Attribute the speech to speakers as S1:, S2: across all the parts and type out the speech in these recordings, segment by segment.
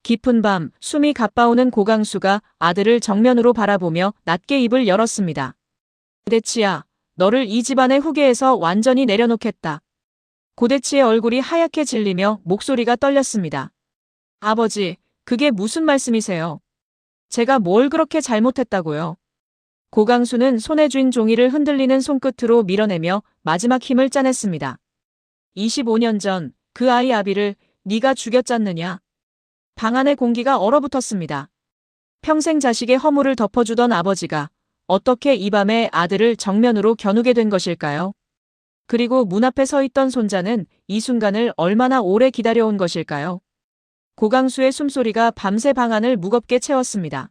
S1: 깊은 밤, 숨이 가빠오는 고강수가 아들을 정면으로 바라보며 낮게 입을 열었습니다. 고대치야, 너를 이 집안의 후계에서 완전히 내려놓겠다. 고대치의 얼굴이 하얗게 질리며 목소리가 떨렸습니다. 아버지, 그게 무슨 말씀이세요? 제가 뭘 그렇게 잘못했다고요? 고강수는 손에 쥔 종이를 흔들리는 손끝으로 밀어내며 마지막 힘을 짜냈습니다. 25년 전 그 아이 아비를 네가 죽였잖느냐. 방 안의 공기가 얼어붙었습니다. 평생 자식의 허물을 덮어주던 아버지가 어떻게 이 밤에 아들을 정면으로 겨누게 된 것일까요? 그리고 문 앞에 서 있던 손자는 이 순간을 얼마나 오래 기다려온 것일까요? 고강수의 숨소리가 밤새 방 안을 무겁게 채웠습니다.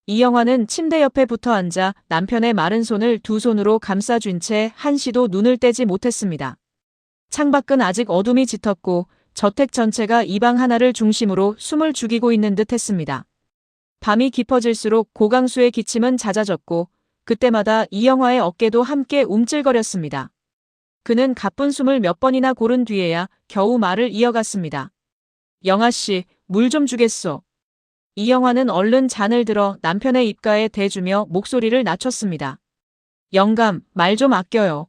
S1: 이영화는 침대 옆에 붙어 앉아 남편의 마른 손을 두 손으로 감싸쥔 채 한시도 눈을 떼지 못했습니다. 창밖은 아직 어둠이 짙었고 저택 전체가 이 방 하나를 중심으로 숨을 죽이고 있는 듯 했습니다. 밤이 깊어질수록 고강수의 기침은 잦아졌고 그때마다 이영화의 어깨도 함께 움찔거렸습니다. 그는 가쁜 숨을 몇 번이나 고른 뒤에야 겨우 말을 이어갔습니다. 영아씨, 물 좀 주겠소. 이영화는 얼른 잔을 들어 남편의 입가에 대주며 목소리를 낮췄습니다. 영감, 말 좀 아껴요.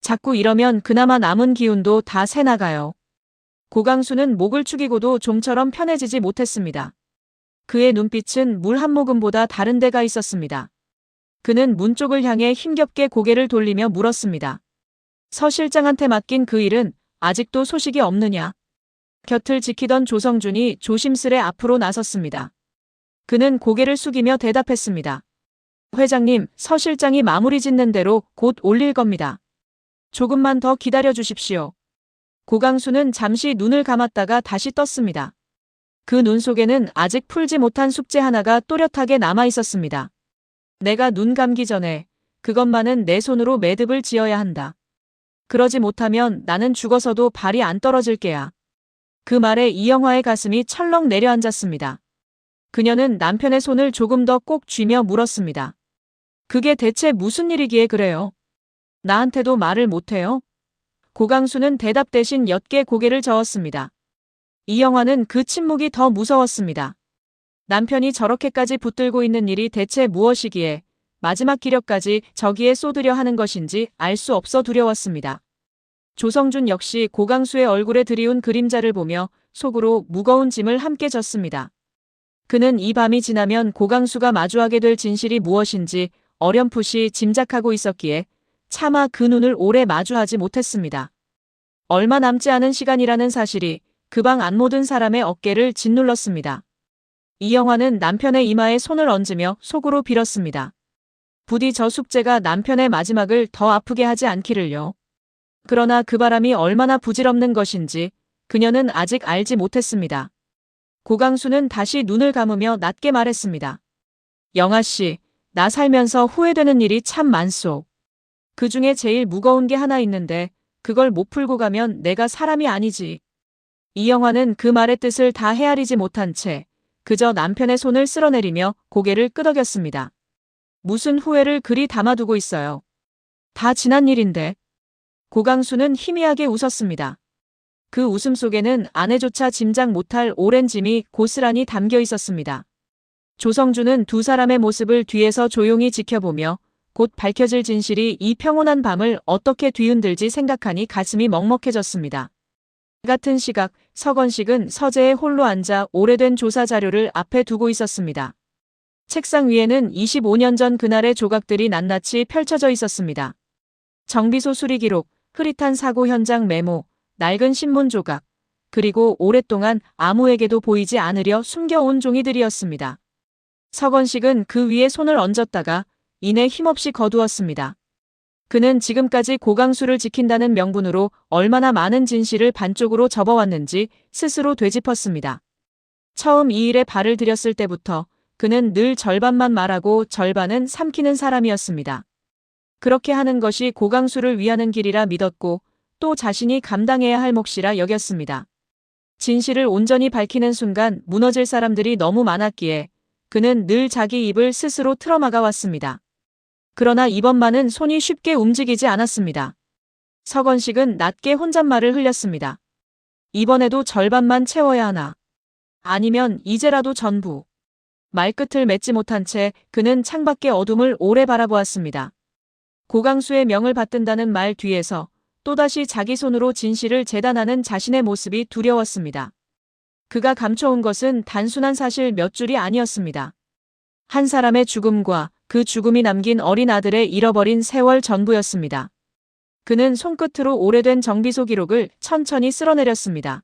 S1: 자꾸 이러면 그나마 남은 기운도 다 새나가요. 고강수는 목을 축이고도 좀처럼 편해지지 못했습니다. 그의 눈빛은 물 한 모금보다 다른 데가 있었습니다. 그는 문 쪽을 향해 힘겹게 고개를 돌리며 물었습니다. 서 실장한테 맡긴 그 일은 아직도 소식이 없느냐? 곁을 지키던 조성준이 조심스레 앞으로 나섰습니다. 그는 고개를 숙이며 대답했습니다. 회장님, 서 실장이 마무리 짓는 대로 곧 올릴 겁니다. 조금만 더 기다려 주십시오. 고강수는 잠시 눈을 감았다가 다시 떴습니다. 그 눈 속에는 아직 풀지 못한 숙제 하나가 또렷하게 남아 있었습니다. 내가 눈 감기 전에 그것만은 내 손으로 매듭을 지어야 한다. 그러지 못하면 나는 죽어서도 발이 안 떨어질 게야. 그 말에 이영화의 가슴이 철렁 내려앉았습니다. 그녀는 남편의 손을 조금 더 꼭 쥐며 물었습니다. 그게 대체 무슨 일이기에 그래요? 나한테도 말을 못해요? 고강수는 대답 대신 옅게 고개를 저었습니다. 이영화는 그 침묵이 더 무서웠습니다. 남편이 저렇게까지 붙들고 있는 일이 대체 무엇이기에 마지막 기력까지 저기에 쏟으려 하는 것인지 알 수 없어 두려웠습니다. 조성준 역시 고강수의 얼굴에 드리운 그림자를 보며 속으로 무거운 짐을 함께 졌습니다. 그는 이 밤이 지나면 고강수가 마주하게 될 진실이 무엇인지 어렴풋이 짐작하고 있었기에 차마 그 눈을 오래 마주하지 못했습니다. 얼마 남지 않은 시간이라는 사실이 그 방 안 모든 사람의 어깨를 짓눌렀습니다. 이영화는 남편의 이마에 손을 얹으며 속으로 빌었습니다. 부디 저 숙제가 남편의 마지막을 더 아프게 하지 않기를요. 그러나 그 바람이 얼마나 부질없는 것인지 그녀는 아직 알지 못했습니다. 고강수는 다시 눈을 감으며 낮게 말했습니다. 영아씨, 나 살면서 후회되는 일이 참 많소. 그 중에 제일 무거운 게 하나 있는데 그걸 못 풀고 가면 내가 사람이 아니지. 이영화는 그 말의 뜻을 다 헤아리지 못한 채 그저 남편의 손을 쓸어내리며 고개를 끄덕였습니다. 무슨 후회를 그리 담아두고 있어요. 다 지난 일인데. 고강수는 희미하게 웃었습니다. 그 웃음 속에는 아내조차 짐작 못할 오랜 짐이 고스란히 담겨 있었습니다. 조성준은 두 사람의 모습을 뒤에서 조용히 지켜보며 곧 밝혀질 진실이 이 평온한 밤을 어떻게 뒤흔들지 생각하니 가슴이 먹먹해졌습니다. 같은 시각 서건식은 서재에 홀로 앉아 오래된 조사 자료를 앞에 두고 있었습니다. 책상 위에는 25년 전 그날의 조각들이 낱낱이 펼쳐져 있었습니다. 정비소 수리 기록, 흐릿한 사고 현장 메모, 낡은 신문 조각, 그리고 오랫동안 아무에게도 보이지 않으려 숨겨온 종이들이었습니다. 서건식은 그 위에 손을 얹었다가 이내 힘없이 거두었습니다. 그는 지금까지 고강수를 지킨다는 명분으로 얼마나 많은 진실을 반쪽으로 접어왔는지 스스로 되짚었습니다. 처음 이 일에 발을 들였을 때부터 그는 늘 절반만 말하고 절반은 삼키는 사람이었습니다. 그렇게 하는 것이 고강수를 위하는 길이라 믿었고 또 자신이 감당해야 할 몫이라 여겼습니다. 진실을 온전히 밝히는 순간 무너질 사람들이 너무 많았기에 그는 늘 자기 입을 스스로 틀어막아 왔습니다. 그러나 이번만은 손이 쉽게 움직이지 않았습니다. 서건식은 낮게 혼잣말을 흘렸습니다. 이번에도 절반만 채워야 하나. 아니면 이제라도 전부. 말끝을 맺지 못한 채 그는 창밖의 어둠을 오래 바라보았습니다. 고강수의 명을 받든다는 말 뒤에서 또다시 자기 손으로 진실을 재단하는 자신의 모습이 두려웠습니다. 그가 감춰온 것은 단순한 사실 몇 줄이 아니었습니다. 한 사람의 죽음과 그 죽음이 남긴 어린 아들의 잃어버린 세월 전부였습니다. 그는 손끝으로 오래된 정비소 기록을 천천히 쓸어내렸습니다.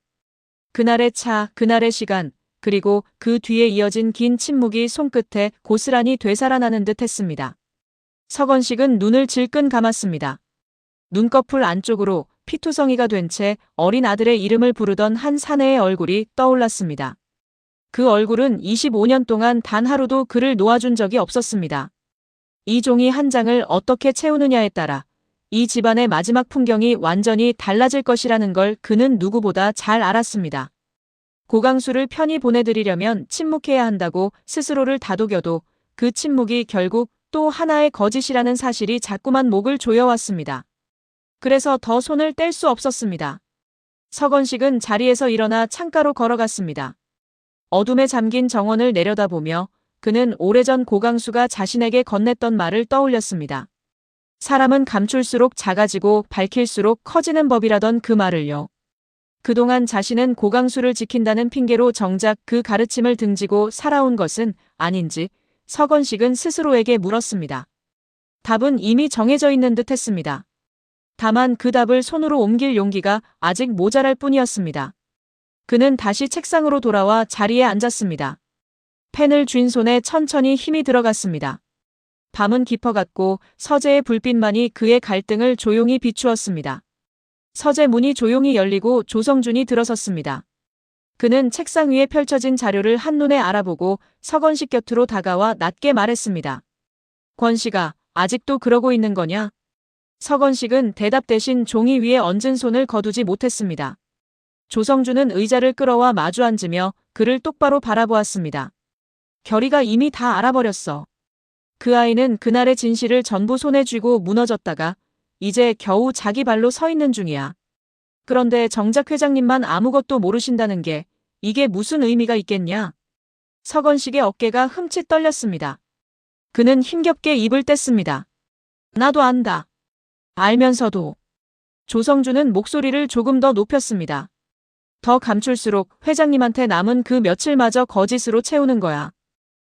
S1: 그날의 차, 그날의 시간, 그리고 그 뒤에 이어진 긴 침묵이 손끝에 고스란히 되살아나는 듯 했습니다. 서건식은 눈을 질끈 감았습니다. 눈꺼풀 안쪽으로 피투성이가 된 채 어린 아들의 이름을 부르던 한 사내의 얼굴이 떠올랐습니다. 그 얼굴은 25년 동안 단 하루도 그를 놓아준 적이 없었습니다. 이 종이 한 장을 어떻게 채우느냐에 따라 이 집안의 마지막 풍경이 완전히 달라질 것이라는 걸 그는 누구보다 잘 알았습니다. 고강수를 편히 보내드리려면 침묵해야 한다고 스스로를 다독여도 그 침묵이 결국 또 하나의 거짓이라는 사실이 자꾸만 목을 조여왔습니다. 그래서 더 손을 뗄 수 없었습니다. 서건식은 자리에서 일어나 창가로 걸어갔습니다. 어둠에 잠긴 정원을 내려다보며 그는 오래전 고강수가 자신에게 건넸던 말을 떠올렸습니다. 사람은 감출수록 작아지고 밝힐수록 커지는 법이라던 그 말을요. 그동안 자신은 고강수를 지킨다는 핑계로 정작 그 가르침을 등지고 살아온 것은 아닌지 서건식은 스스로에게 물었습니다. 답은 이미 정해져 있는 듯 했습니다. 다만 그 답을 손으로 옮길 용기가 아직 모자랄 뿐이었습니다. 그는 다시 책상으로 돌아와 자리에 앉았습니다. 펜을 쥔 손에 천천히 힘이 들어갔습니다. 밤은 깊어갔고 서재의 불빛만이 그의 갈등을 조용히 비추었습니다. 서재 문이 조용히 열리고 조성준이 들어섰습니다. 그는 책상 위에 펼쳐진 자료를 한눈에 알아보고 서건식 곁으로 다가와 낮게 말했습니다. 권씨가 아직도 그러고 있는 거냐? 서건식은 대답 대신 종이 위에 얹은 손을 거두지 못했습니다. 조성준은 의자를 끌어와 마주 앉으며 그를 똑바로 바라보았습니다. 결의가 이미 다 알아버렸어. 그 아이는 그날의 진실을 전부 손에 쥐고 무너졌다가 이제 겨우 자기 발로 서 있는 중이야. 그런데 정작 회장님만 아무것도 모르신다는 게 이게 무슨 의미가 있겠냐? 서건식의 어깨가 흠칫 떨렸습니다. 그는 힘겹게 입을 뗐습니다. 나도 안다. 알면서도. 조성준은 목소리를 조금 더 높였습니다. 더 감출수록 회장님한테 남은 그 며칠마저 거짓으로 채우는 거야.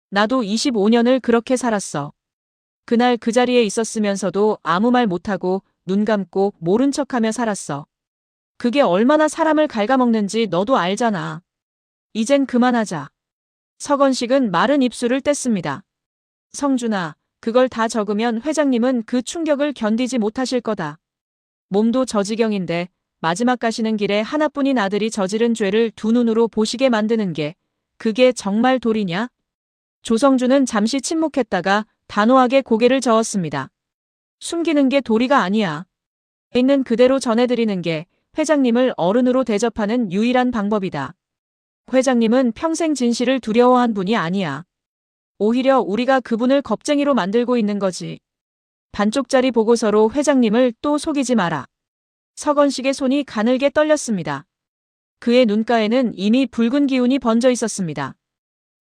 S1: 나도 25년을 그렇게 살았어. 그날 그 자리에 있었으면서도 아무 말 못하고 눈 감고 모른 척하며 살았어. 그게 얼마나 사람을 갉아먹는지 너도 알잖아. 이젠 그만하자. 서건식은 마른 입술을 뗐습니다. 성준아, 그걸 다 적으면 회장님은 그 충격을 견디지 못하실 거다. 몸도 저지경인데 마지막 가시는 길에 하나뿐인 아들이 저지른 죄를 두 눈으로 보시게 만드는 게 그게 정말 도리냐? 조성준은 잠시 침묵했다가 단호하게 고개를 저었습니다. 숨기는 게 도리가 아니야. 있는 그대로 전해드리는 게 회장님을 어른으로 대접하는 유일한 방법이다. 회장님은 평생 진실을 두려워한 분이 아니야. 오히려 우리가 그분을 겁쟁이로 만들고 있는 거지. 반쪽짜리 보고서로 회장님을 또 속이지 마라. 서건식의 손이 가늘게 떨렸습니다. 그의 눈가에는 이미 붉은 기운이 번져 있었습니다.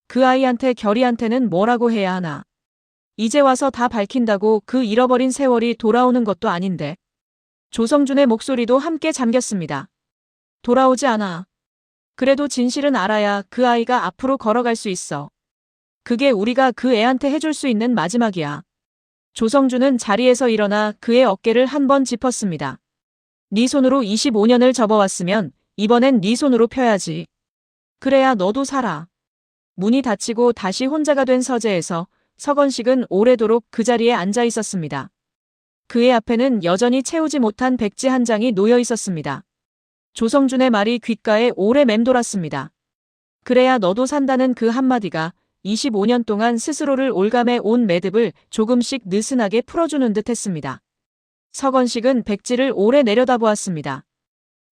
S1: 그 아이한테 결의한테는 뭐라고 해야 하나. 이제 와서 다 밝힌다고 그 잃어버린 세월이 돌아오는 것도 아닌데. 조성준의 목소리도 함께 잠겼습니다. 돌아오지 않아. 그래도 진실은 알아야 그 아이가 앞으로 걸어갈 수 있어. 그게 우리가 그 애한테 해줄 수 있는 마지막이야. 조성준은 자리에서 일어나 그의 어깨를 한번 짚었습니다. 네 손으로 25년을 접어왔으면 이번엔 네 손으로 펴야지. 그래야 너도 살아. 문이 닫히고 다시 혼자가 된 서재에서 서건식은 오래도록 그 자리에 앉아 있었습니다. 그의 앞에는 여전히 채우지 못한 백지 한 장이 놓여 있었습니다. 조성준의 말이 귓가에 오래 맴돌았습니다. 그래야 너도 산다는 그 한마디가 25년 동안 스스로를 올감해 온 매듭을 조금씩 느슨하게 풀어주는 듯 했습니다. 서건식은 백지를 오래 내려다보았습니다.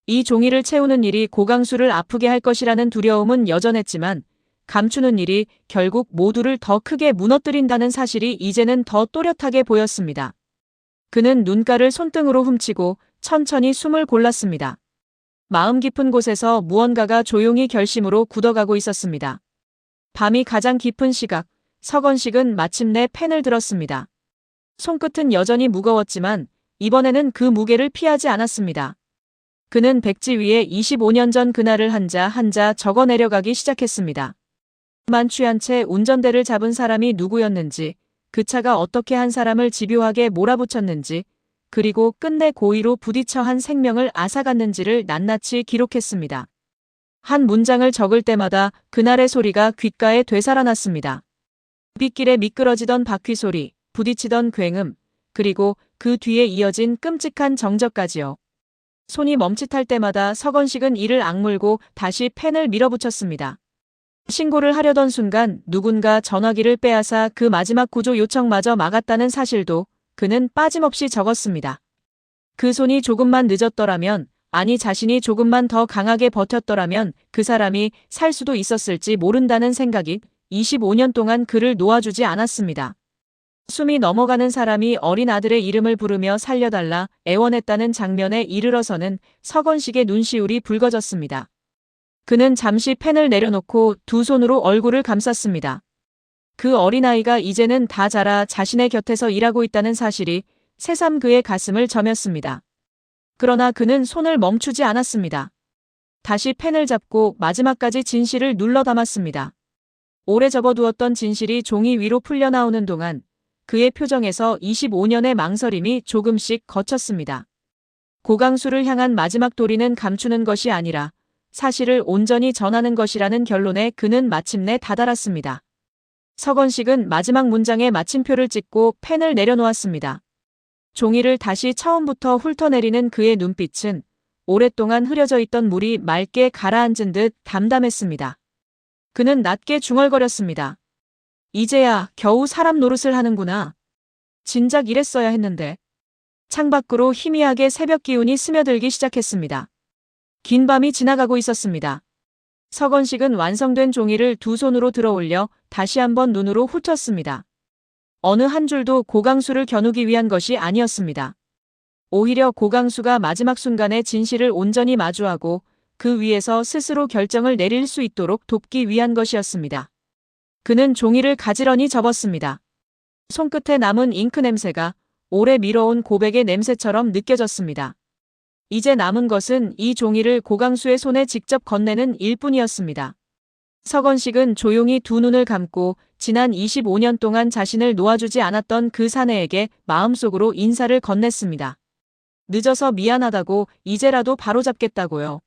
S1: 이 종이를 채우는 일이 고강수를 아프게 할 것이라는 두려움은 여전했지만 감추는 일이 결국 모두를 더 크게 무너뜨린다는 사실이 이제는 더 또렷하게 보였습니다. 그는 눈가를 손등으로 훔치고 천천히 숨을 골랐습니다. 마음 깊은 곳에서 무언가가 조용히 결심으로 굳어가고 있었습니다. 밤이 가장 깊은 시각, 서건식은 마침내 펜을 들었습니다. 손끝은 여전히 무거웠지만 이번에는 그 무게를 피하지 않았습니다. 그는 백지 위에 25년 전 그날을 한자 적어 내려가기 시작했습니다. 만 취한 채 운전대를 잡은 사람이 누구였는지, 그 차가 어떻게 한 사람을 집요하게 몰아붙였는지, 그리고 끝내 고의로 부딪혀 한 생명을 앗아갔는지를 낱낱이 기록했습니다. 한 문장을 적을 때마다 그날의 소리가 귓가에 되살아났습니다. 빗길에 미끄러지던 바퀴 소리, 부딪히던 굉음, 그리고 그 뒤에 이어진 끔찍한 정적까지요. 손이 멈칫할 때마다 서건식은 이를 악물고 다시 펜을 밀어붙였습니다. 신고를 하려던 순간 누군가 전화기를 빼앗아 그 마지막 구조 요청마저 막았다는 사실도 그는 빠짐없이 적었습니다. 그 손이 조금만 늦었더라면, 아니 자신이 조금만 더 강하게 버텼더라면 그 사람이 살 수도 있었을지 모른다는 생각이 25년 동안 그를 놓아주지 않았습니다. 숨이 넘어가는 사람이 어린 아들의 이름을 부르며 살려달라 애원했다는 장면에 이르러서는 서건식의 눈시울이 붉어졌습니다. 그는 잠시 펜을 내려놓고 두 손으로 얼굴을 감쌌습니다. 그 어린아이가 이제는 다 자라 자신의 곁에서 일하고 있다는 사실이 새삼 그의 가슴을 저몄습니다. 그러나 그는 손을 멈추지 않았습니다. 다시 펜을 잡고 마지막까지 진실을 눌러 담았습니다. 오래 접어두었던 진실이 종이 위로 풀려나오는 동안 그의 표정에서 25년의 망설임이 조금씩 걷혔습니다. 고강수를 향한 마지막 도리는 감추는 것이 아니라 사실을 온전히 전하는 것이라는 결론에 그는 마침내 다다랐습니다. 서건식은 마지막 문장에 마침표를 찍고 펜을 내려놓았습니다. 종이를 다시 처음부터 훑어내리는 그의 눈빛은 오랫동안 흐려져 있던 물이 맑게 가라앉은 듯 담담했습니다. 그는 낮게 중얼거렸습니다. 이제야 겨우 사람 노릇을 하는구나. 진작 이랬어야 했는데. 창밖으로 희미하게 새벽 기운이 스며들기 시작했습니다. 긴 밤이 지나가고 있었습니다. 서건식은 완성된 종이를 두 손으로 들어올려 다시 한번 눈으로 훑었습니다. 어느 한 줄도 고강수를 겨누기 위한 것이 아니었습니다. 오히려 고강수가 마지막 순간에 진실을 온전히 마주하고 그 위에서 스스로 결정을 내릴 수 있도록 돕기 위한 것이었습니다. 그는 종이를 가지런히 접었습니다. 손끝에 남은 잉크 냄새가 오래 미뤄온 고백의 냄새처럼 느껴졌습니다. 이제 남은 것은 이 종이를 고강수의 손에 직접 건네는 일뿐이었습니다. 서건식은 조용히 두 눈을 감고 지난 25년 동안 자신을 놓아주지 않았던 그 사내에게 마음속으로 인사를 건넸습니다. 늦어서 미안하다고, 이제라도 바로잡겠다고요.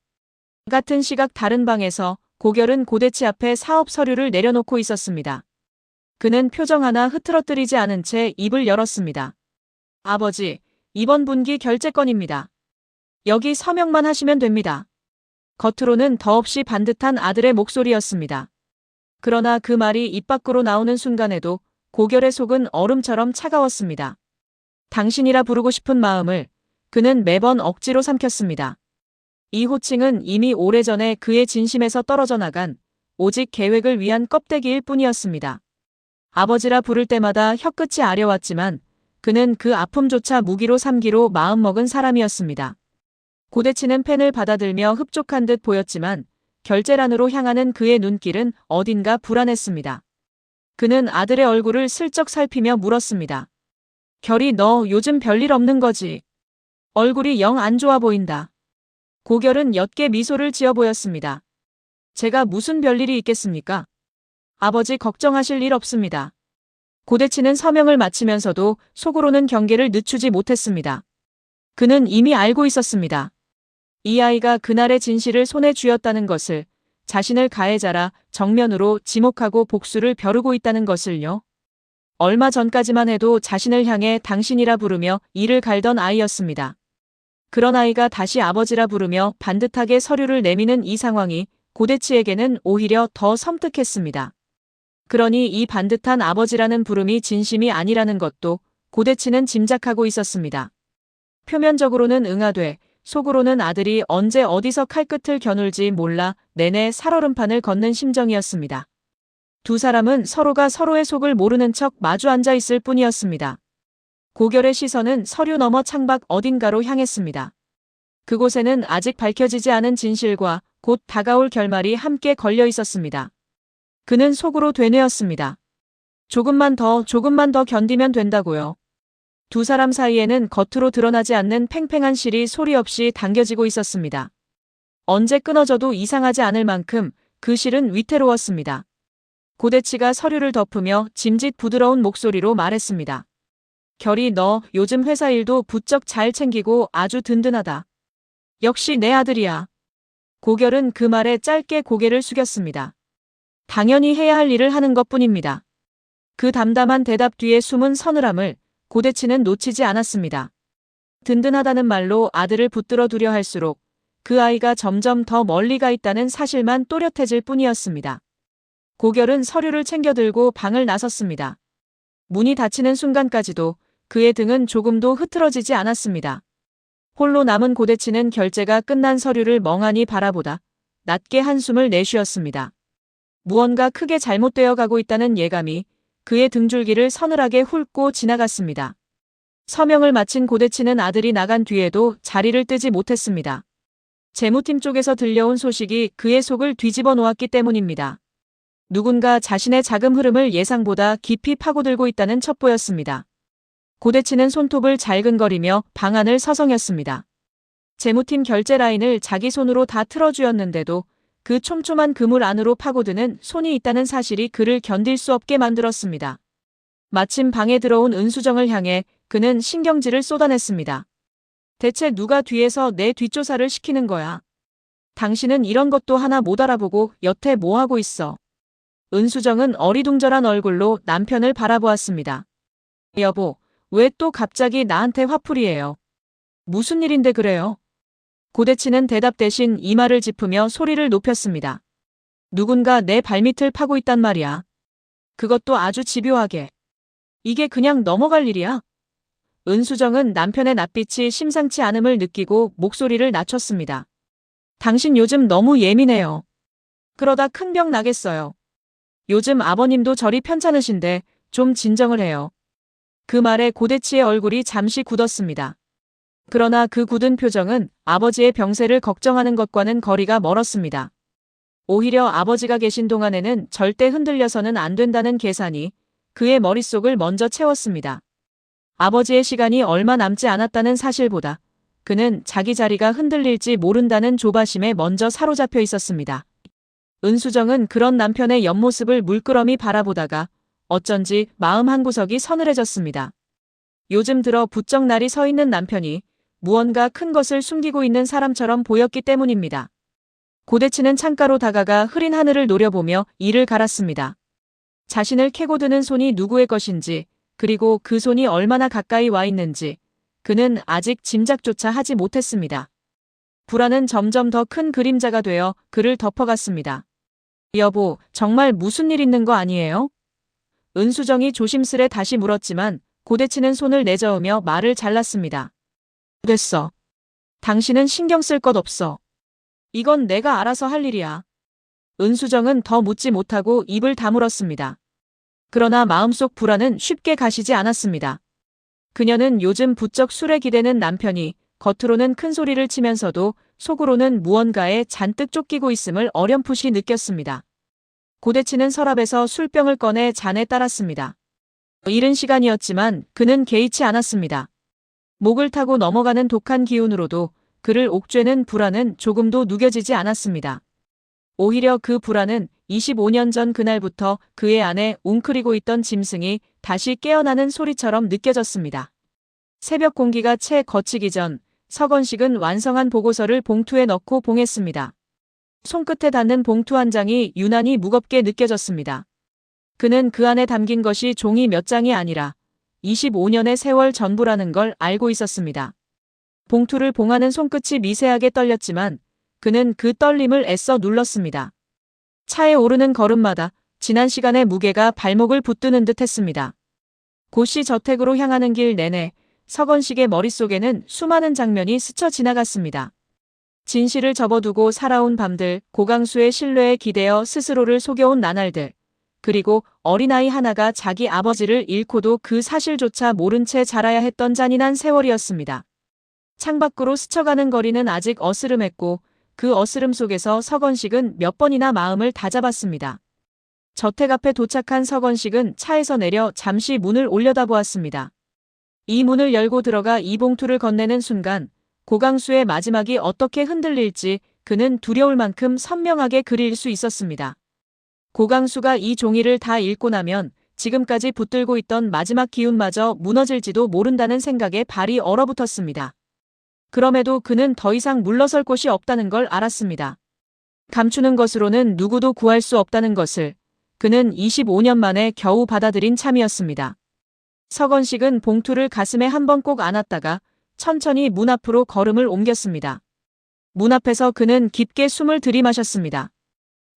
S1: 같은 시각 다른 방에서 고결은 고대치 앞에 사업 서류를 내려놓고 있었습니다. 그는 표정 하나 흐트러뜨리지 않은 채 입을 열었습니다. 아버지, 이번 분기 결제건입니다. 여기 서명만 하시면 됩니다. 겉으로는 더없이 반듯한 아들의 목소리였습니다. 그러나 그 말이 입 밖으로 나오는 순간에도 고결의 속은 얼음처럼 차가웠습니다. 당신이라 부르고 싶은 마음을 그는 매번 억지로 삼켰습니다. 이 호칭은 이미 오래전에 그의 진심에서 떨어져 나간 오직 계획을 위한 껍데기일 뿐이었습니다. 아버지라 부를 때마다 혀끝이 아려왔지만 그는 그 아픔조차 무기로 삼기로 마음먹은 사람이었습니다. 고대치는 펜을 받아들며 흡족한 듯 보였지만 결제란으로 향하는 그의 눈길은 어딘가 불안했습니다. 그는 아들의 얼굴을 슬쩍 살피며 물었습니다. 결이, 너 요즘 별일 없는 거지? 얼굴이 영 안 좋아 보인다. 고결은 옅게 미소를 지어 보였습니다. 제가 무슨 별일이 있겠습니까? 아버지 걱정하실 일 없습니다. 고대치는 서명을 마치면서도 속으로는 경계를 늦추지 못했습니다. 그는 이미 알고 있었습니다. 이 아이가 그날의 진실을 손에 쥐었다는 것을, 자신을 가해자라 정면으로 지목하고 복수를 벼르고 있다는 것을요. 얼마 전까지만 해도 자신을 향해 당신이라 부르며 이를 갈던 아이였습니다. 그런 아이가 다시 아버지라 부르며 반듯하게 서류를 내미는 이 상황이 고대치에게는 오히려 더 섬뜩했습니다. 그러니 이 반듯한 아버지라는 부름이 진심이 아니라는 것도 고대치는 짐작하고 있었습니다. 표면적으로는 응하되 속으로는 아들이 언제 어디서 칼끝을 겨눌지 몰라 내내 살얼음판을 걷는 심정이었습니다. 두 사람은 서로가 서로의 속을 모르는 척 마주 앉아 있을 뿐이었습니다. 고결의 시선은 서류 너머 창밖 어딘가로 향했습니다. 그곳에는 아직 밝혀지지 않은 진실과 곧 다가올 결말이 함께 걸려 있었습니다. 그는 속으로 되뇌었습니다. 조금만 더 견디면 된다고요. 두 사람 사이에는 겉으로 드러나지 않는 팽팽한 실이 소리 없이 당겨지고 있었습니다. 언제 끊어져도 이상하지 않을 만큼 그 실은 위태로웠습니다. 고대치가 서류를 덮으며 짐짓 부드러운 목소리로 말했습니다. 결이 너 요즘 회사 일도 부쩍 잘 챙기고 아주 든든하다. 역시 내 아들이야. 고결은 그 말에 짧게 고개를 숙였습니다. 당연히 해야 할 일을 하는 것뿐입니다. 그 담담한 대답 뒤에 숨은 서늘함을 고대치는 놓치지 않았습니다. 든든하다는 말로 아들을 붙들어 두려 할수록 그 아이가 점점 더 멀리 가 있다는 사실만 또렷해질 뿐이었습니다. 고결은 서류를 챙겨 들고 방을 나섰습니다. 문이 닫히는 순간까지도 그의 등은 조금도 흐트러지지 않았습니다. 홀로 남은 고대치는 결제가 끝난 서류를 멍하니 바라보다 낮게 한숨을 내쉬었습니다. 무언가 크게 잘못되어 가고 있다는 예감이 그의 등줄기를 서늘하게 훑고 지나갔습니다. 서명을 마친 고대치는 아들이 나간 뒤에도 자리를 뜨지 못했습니다. 재무팀 쪽에서 들려온 소식이 그의 속을 뒤집어 놓았기 때문입니다. 누군가 자신의 자금 흐름을 예상보다 깊이 파고들고 있다는 첩보였습니다. 고대치는 손톱을 잘근거리며 방안을 서성였습니다. 재무팀 결제 라인을 자기 손으로 다 틀어주었는데도 그 촘촘한 그물 안으로 파고드는 손이 있다는 사실이 그를 견딜 수 없게 만들었습니다. 마침 방에 들어온 은수정을 향해 그는 신경질을 쏟아냈습니다. 대체 누가 뒤에서 내 뒷조사를 시키는 거야? 당신은 이런 것도 하나 못 알아보고 여태 뭐 하고 있어? 은수정은 어리둥절한 얼굴로 남편을 바라보았습니다. 여보, 왜 또 갑자기 나한테 화풀이해요? 무슨 일인데 그래요? 고대치는 대답 대신 이마를 짚으며 소리를 높였습니다. 누군가 내 발밑을 파고 있단 말이야. 그것도 아주 집요하게. 이게 그냥 넘어갈 일이야? 은수정은 남편의 낯빛이 심상치 않음을 느끼고 목소리를 낮췄습니다. 당신 요즘 너무 예민해요. 그러다 큰 병 나겠어요. 요즘 아버님도 저리 편찮으신데 좀 진정을 해요. 그 말에 고대치의 얼굴이 잠시 굳었습니다. 그러나 그 굳은 표정은 아버지의 병세를 걱정하는 것과는 거리가 멀었습니다. 오히려 아버지가 계신 동안에는 절대 흔들려서는 안 된다는 계산이 그의 머릿속을 먼저 채웠습니다. 아버지의 시간이 얼마 남지 않았다는 사실보다 그는 자기 자리가 흔들릴지 모른다는 조바심에 먼저 사로잡혀 있었습니다. 은수정은 그런 남편의 옆모습을 물끄러미 바라보다가 어쩐지 마음 한구석이 서늘해졌습니다. 요즘 들어 부쩍 날이 서 있는 남편이 무언가 큰 것을 숨기고 있는 사람처럼 보였기 때문입니다. 고대치는 창가로 다가가 흐린 하늘을 노려보며 이를 갈았습니다. 자신을 캐고 드는 손이 누구의 것인지, 그리고 그 손이 얼마나 가까이 와 있는지 그는 아직 짐작조차 하지 못했습니다. 불안은 점점 더 큰 그림자가 되어 그를 덮어갔습니다. 여보, 정말 무슨 일 있는 거 아니에요? 은수정이 조심스레 다시 물었지만 고대치는 손을 내저으며 말을 잘랐습니다. 됐어. 당신은 신경 쓸 것 없어. 이건 내가 알아서 할 일이야. 은수정은 더 묻지 못하고 입을 다물었습니다. 그러나 마음속 불안은 쉽게 가시지 않았습니다. 그녀는 요즘 부쩍 술에 기대는 남편이 겉으로는 큰 소리를 치면서도 속으로는 무언가에 잔뜩 쫓기고 있음을 어렴풋이 느꼈습니다. 고대치는 서랍에서 술병을 꺼내 잔에 따랐습니다. 이른 시간이었지만 그는 개의치 않았습니다. 목을 타고 넘어가는 독한 기운으로도 그를 옥죄는 불안은 조금도 누겨지지 않았습니다. 오히려 그 불안은 25년 전 그날부터 그의 안에 웅크리고 있던 짐승이 다시 깨어나는 소리처럼 느껴졌습니다. 새벽 공기가 채 거치기 전 서건식은 완성한 보고서를 봉투에 넣고 봉했습니다. 손끝에 닿는 봉투 한 장이 유난히 무겁게 느껴졌습니다. 그는 그 안에 담긴 것이 종이 몇 장이 아니라 25년의 세월 전부라는 걸 알고 있었습니다. 봉투를 봉하는 손끝이 미세하게 떨렸지만 그는 그 떨림을 애써 눌렀습니다. 차에 오르는 걸음마다 지난 시간의 무게가 발목을 붙드는 듯 했습니다. 고씨 저택으로 향하는 길 내내 서건식의 머릿속에는 수많은 장면이 스쳐 지나갔습니다. 진실을 접어두고 살아온 밤들, 고강수의 신뢰에 기대어 스스로를 속여온 나날들, 그리고 어린아이 하나가 자기 아버지를 잃고도 그 사실조차 모른 채 자라야 했던 잔인한 세월이었습니다. 창밖으로 스쳐가는 거리는 아직 어스름했고 그 어스름 속에서 서건식은 몇 번이나 마음을 다잡았습니다. 저택 앞에 도착한 서건식은 차에서 내려 잠시 문을 올려다보았습니다. 이 문을 열고 들어가 이 봉투를 건네는 순간 고강수의 마지막이 어떻게 흔들릴지 그는 두려울 만큼 선명하게 그릴 수 있었습니다. 고강수가 이 종이를 다 읽고 나면 지금까지 붙들고 있던 마지막 기운마저 무너질지도 모른다는 생각에 발이 얼어붙었습니다. 그럼에도 그는 더 이상 물러설 곳이 없다는 걸 알았습니다. 감추는 것으로는 누구도 구할 수 없다는 것을 그는 25년 만에 겨우 받아들인 참이었습니다. 서건식은 봉투를 가슴에 한번 꼭 안았다가 천천히 문 앞으로 걸음을 옮겼습니다. 문 앞에서 그는 깊게 숨을 들이마셨습니다.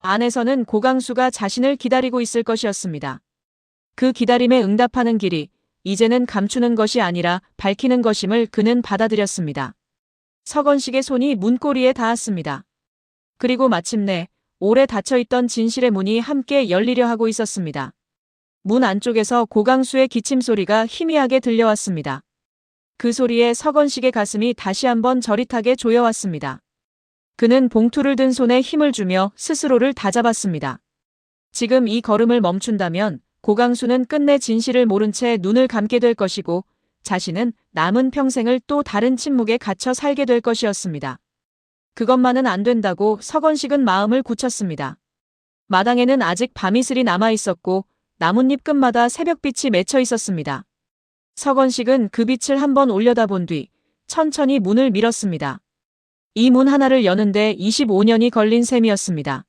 S1: 안에서는 고강수가 자신을 기다리고 있을 것이었습니다. 그 기다림에 응답하는 길이 이제는 감추는 것이 아니라 밝히는 것임을 그는 받아들였습니다. 서건식의 손이 문고리에 닿았습니다. 그리고 마침내 오래 닫혀있던 진실의 문이 함께 열리려 하고 있었습니다. 문 안쪽에서 고강수의 기침 소리가 희미하게 들려왔습니다. 그 소리에 서건식의 가슴이 다시 한번 저릿하게 조여왔습니다. 그는 봉투를 든 손에 힘을 주며 스스로를 다잡았습니다. 지금 이 걸음을 멈춘다면 고강수는 끝내 진실을 모른 채 눈을 감게 될 것이고 자신은 남은 평생을 또 다른 침묵에 갇혀 살게 될 것이었습니다. 그것만은 안 된다고 서건식은 마음을 굳혔습니다. 마당에는 아직 밤이슬이 남아 있었고 나뭇잎 끝마다 새벽빛이 맺혀 있었습니다. 서건식은 그 빛을 한번 올려다본 뒤 천천히 문을 밀었습니다. 이 문 하나를 여는데 25년이 걸린 셈이었습니다.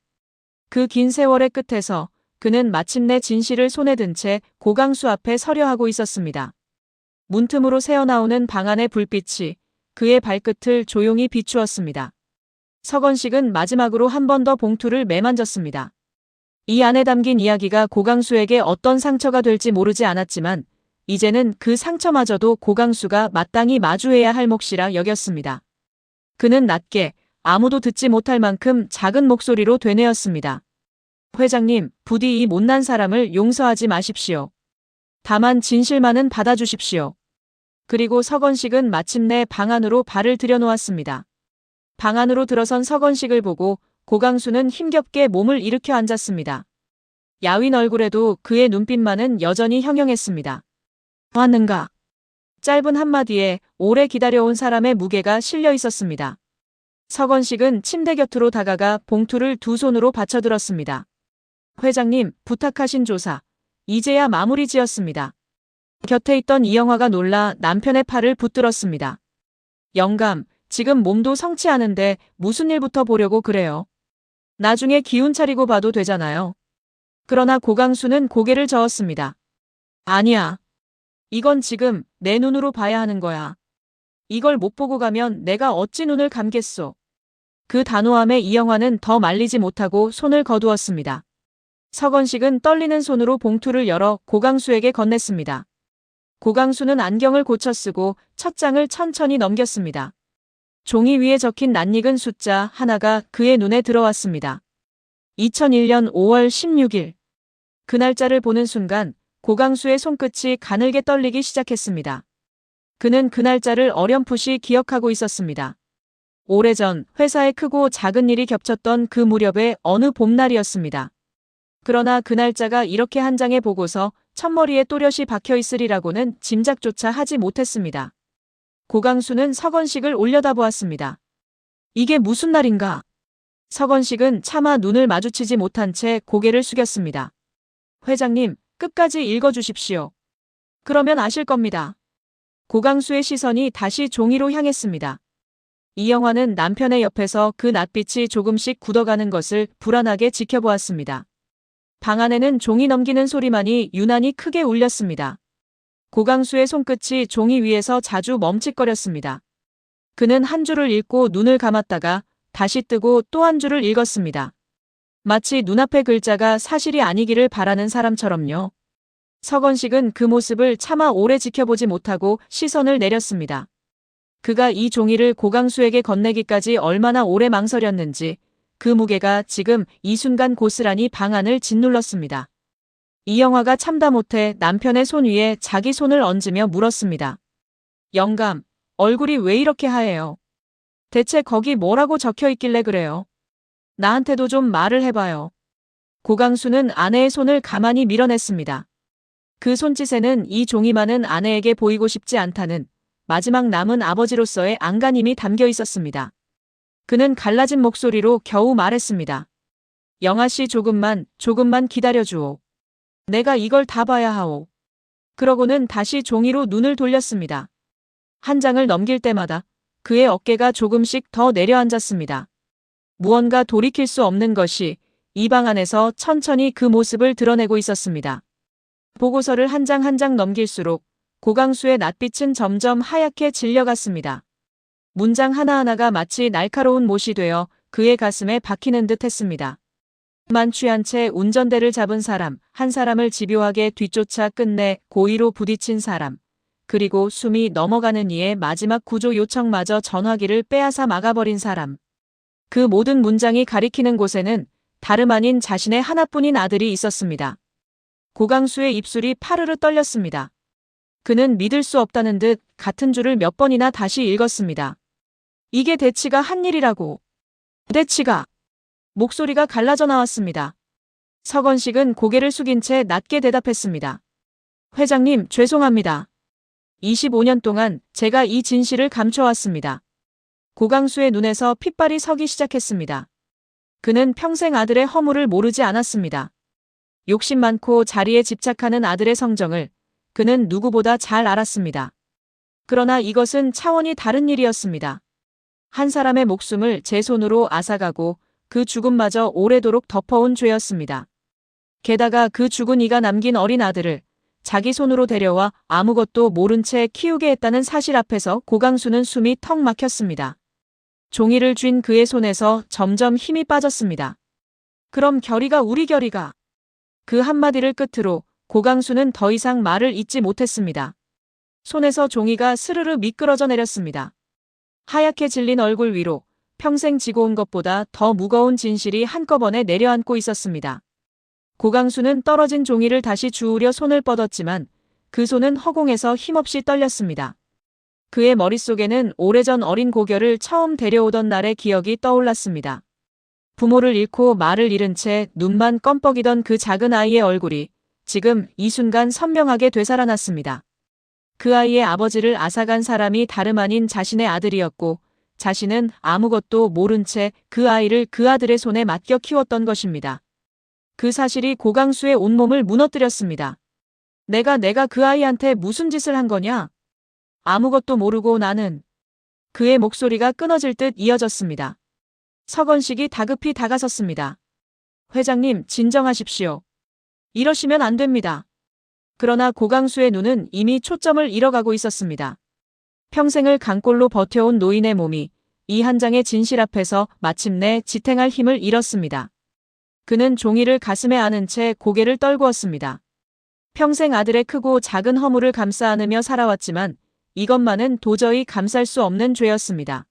S1: 그 긴 세월의 끝에서 그는 마침내 진실을 손에 든 채 고강수 앞에 서려 하고 있었습니다. 문틈으로 새어나오는 방 안의 불빛이 그의 발끝을 조용히 비추었습니다. 서건식은 마지막으로 한 번 더 봉투를 매만졌습니다. 이 안에 담긴 이야기가 고강수에게 어떤 상처가 될지 모르지 않았지만 이제는 그 상처마저도 고강수가 마땅히 마주해야 할 몫이라 여겼습니다. 그는 낮게 아무도 듣지 못할 만큼 작은 목소리로 되뇌었습니다. 회장님, 부디 이 못난 사람을 용서하지 마십시오. 다만 진실만은 받아주십시오. 그리고 서건식은 마침내 방 안으로 발을 들여놓았습니다. 방 안으로 들어선 서건식을 보고 고강수는 힘겹게 몸을 일으켜 앉았습니다. 야윈 얼굴에도 그의 눈빛만은 여전히 형형했습니다. 왔는가? 짧은 한마디에 오래 기다려온 사람의 무게가 실려 있었습니다. 서건식은 침대 곁으로 다가가 봉투를 두 손으로 받쳐들었습니다. 회장님, 부탁하신 조사, 이제야 마무리 지었습니다. 곁에 있던 이영화가 놀라 남편의 팔을 붙들었습니다. 영감, 지금 몸도 성취하는데 무슨 일부터 보려고 그래요? 나중에 기운 차리고 봐도 되잖아요. 그러나 고강수는 고개를 저었습니다. 아니야. 이건 지금 내 눈으로 봐야 하는 거야. 이걸 못 보고 가면 내가 어찌 눈을 감겠소. 그 단호함에 이영화는 더 말리지 못하고 손을 거두었습니다. 서건식은 떨리는 손으로 봉투를 열어 고강수에게 건넸습니다. 고강수는 안경을 고쳐 쓰고 첫 장을 천천히 넘겼습니다. 종이 위에 적힌 낯익은 숫자 하나가 그의 눈에 들어왔습니다. 2001년 5월 16일. 그 날짜를 보는 순간 고강수의 손끝이 가늘게 떨리기 시작했습니다. 그는 그 날짜를 어렴풋이 기억하고 있었습니다. 오래전 회사에 크고 작은 일이 겹쳤던 그 무렵의 어느 봄날이었습니다. 그러나 그 날짜가 이렇게 한 장의 보고서 첫머리에 또렷이 박혀 있으리라고는 짐작조차 하지 못했습니다. 고강수는 서건식을 올려다보았습니다. 이게 무슨 날인가? 서건식은 차마 눈을 마주치지 못한 채 고개를 숙였습니다. 회장님, 끝까지 읽어주십시오. 그러면 아실 겁니다. 고강수의 시선이 다시 종이로 향했습니다. 이영화는 남편의 옆에서 그 낯빛이 조금씩 굳어가는 것을 불안하게 지켜보았습니다. 방 안에는 종이 넘기는 소리만이 유난히 크게 울렸습니다. 고강수의 손끝이 종이 위에서 자주 멈칫거렸습니다. 그는 한 줄을 읽고 눈을 감았다가 다시 뜨고 또 한 줄을 읽었습니다. 마치 눈앞의 글자가 사실이 아니기를 바라는 사람처럼요. 서건식은 그 모습을 차마 오래 지켜보지 못하고 시선을 내렸습니다. 그가 이 종이를 고강수에게 건네기까지 얼마나 오래 망설였는지 그 무게가 지금 이 순간 고스란히 방 안을 짓눌렀습니다. 이영화가 참다 못해 남편의 손 위에 자기 손을 얹으며 물었습니다. 영감, 얼굴이 왜 이렇게 하얘요? 대체 거기 뭐라고 적혀 있길래 그래요? 나한테도 좀 말을 해봐요. 고강수는 아내의 손을 가만히 밀어냈습니다. 그 손짓에는 이 종이 많은 아내에게 보이고 싶지 않다는 마지막 남은 아버지로서의 안간힘이 담겨 있었습니다. 그는 갈라진 목소리로 겨우 말했습니다. 영아씨 조금만 기다려주오. 내가 이걸 다 봐야 하오. 그러고는 다시 종이로 눈을 돌렸습니다. 한 장을 넘길 때마다 그의 어깨가 조금씩 더 내려앉았습니다. 무언가 돌이킬 수 없는 것이 이 방 안에서 천천히 그 모습을 드러내고 있었습니다. 보고서를 한 장 한 장 넘길수록 고강수의 낯빛은 점점 하얗게 질려갔습니다. 문장 하나하나가 마치 날카로운 못이 되어 그의 가슴에 박히는 듯 했습니다. 만취한 채 운전대를 잡은 사람, 한 사람을 집요하게 뒤쫓아 끝내 고의로 부딪힌 사람, 그리고 숨이 넘어가는 이의 마지막 구조 요청마저 전화기를 빼앗아 막아버린 사람. 그 모든 문장이 가리키는 곳에는 다름 아닌 자신의 하나뿐인 아들이 있었습니다. 고강수의 입술이 파르르 떨렸습니다. 그는 믿을 수 없다는 듯 같은 줄을 몇 번이나 다시 읽었습니다. 이게 대치가 한 일이라고. 대치가. 목소리가 갈라져 나왔습니다. 서건식은 고개를 숙인 채 낮게 대답했습니다. 회장님, 죄송합니다. 25년 동안 제가 이 진실을 감춰왔습니다. 고강수의 눈에서 핏발이 서기 시작했습니다. 그는 평생 아들의 허물을 모르지 않았습니다. 욕심 많고 자리에 집착하는 아들의 성정을 그는 누구보다 잘 알았습니다. 그러나 이것은 차원이 다른 일이었습니다. 한 사람의 목숨을 제 손으로 앗아가고 그 죽음마저 오래도록 덮어온 죄였습니다. 게다가 그 죽은 이가 남긴 어린 아들을 자기 손으로 데려와 아무것도 모른 채 키우게 했다는 사실 앞에서 고강수는 숨이 턱 막혔습니다. 종이를 쥔 그의 손에서 점점 힘이 빠졌습니다. 그럼 결의가 우리 결의가. 그 한마디를 끝으로 고강수는 더 이상 말을 잇지 못했습니다. 손에서 종이가 스르르 미끄러져 내렸습니다. 하얗게 질린 얼굴 위로 평생 지고 온 것보다 더 무거운 진실이 한꺼번에 내려앉고 있었습니다. 고강수는 떨어진 종이를 다시 주우려 손을 뻗었지만 그 손은 허공에서 힘없이 떨렸습니다. 그의 머릿속에는 오래전 어린 고결을 처음 데려오던 날의 기억이 떠올랐습니다. 부모를 잃고 말을 잃은 채 눈만 껌뻑이던 그 작은 아이의 얼굴이 지금 이 순간 선명하게 되살아났습니다. 그 아이의 아버지를 앗아간 사람이 다름 아닌 자신의 아들이었고 자신은 아무것도 모른 채 그 아이를 그 아들의 손에 맡겨 키웠던 것입니다. 그 사실이 고강수의 온몸을 무너뜨렸습니다. 내가 그 아이한테 무슨 짓을 한 거냐? 아무것도 모르고 나는. 그의 목소리가 끊어질 듯 이어졌습니다. 서건식이 다급히 다가섰습니다. 회장님, 진정하십시오. 이러시면 안 됩니다. 그러나 고강수의 눈은 이미 초점을 잃어가고 있었습니다. 평생을 강골로 버텨온 노인의 몸이 이 한 장의 진실 앞에서 마침내 지탱할 힘을 잃었습니다. 그는 종이를 가슴에 안은 채 고개를 떨구었습니다. 평생 아들의 크고 작은 허물을 감싸 안으며 살아왔지만 이것만은 도저히 감쌀 수 없는 죄였습니다.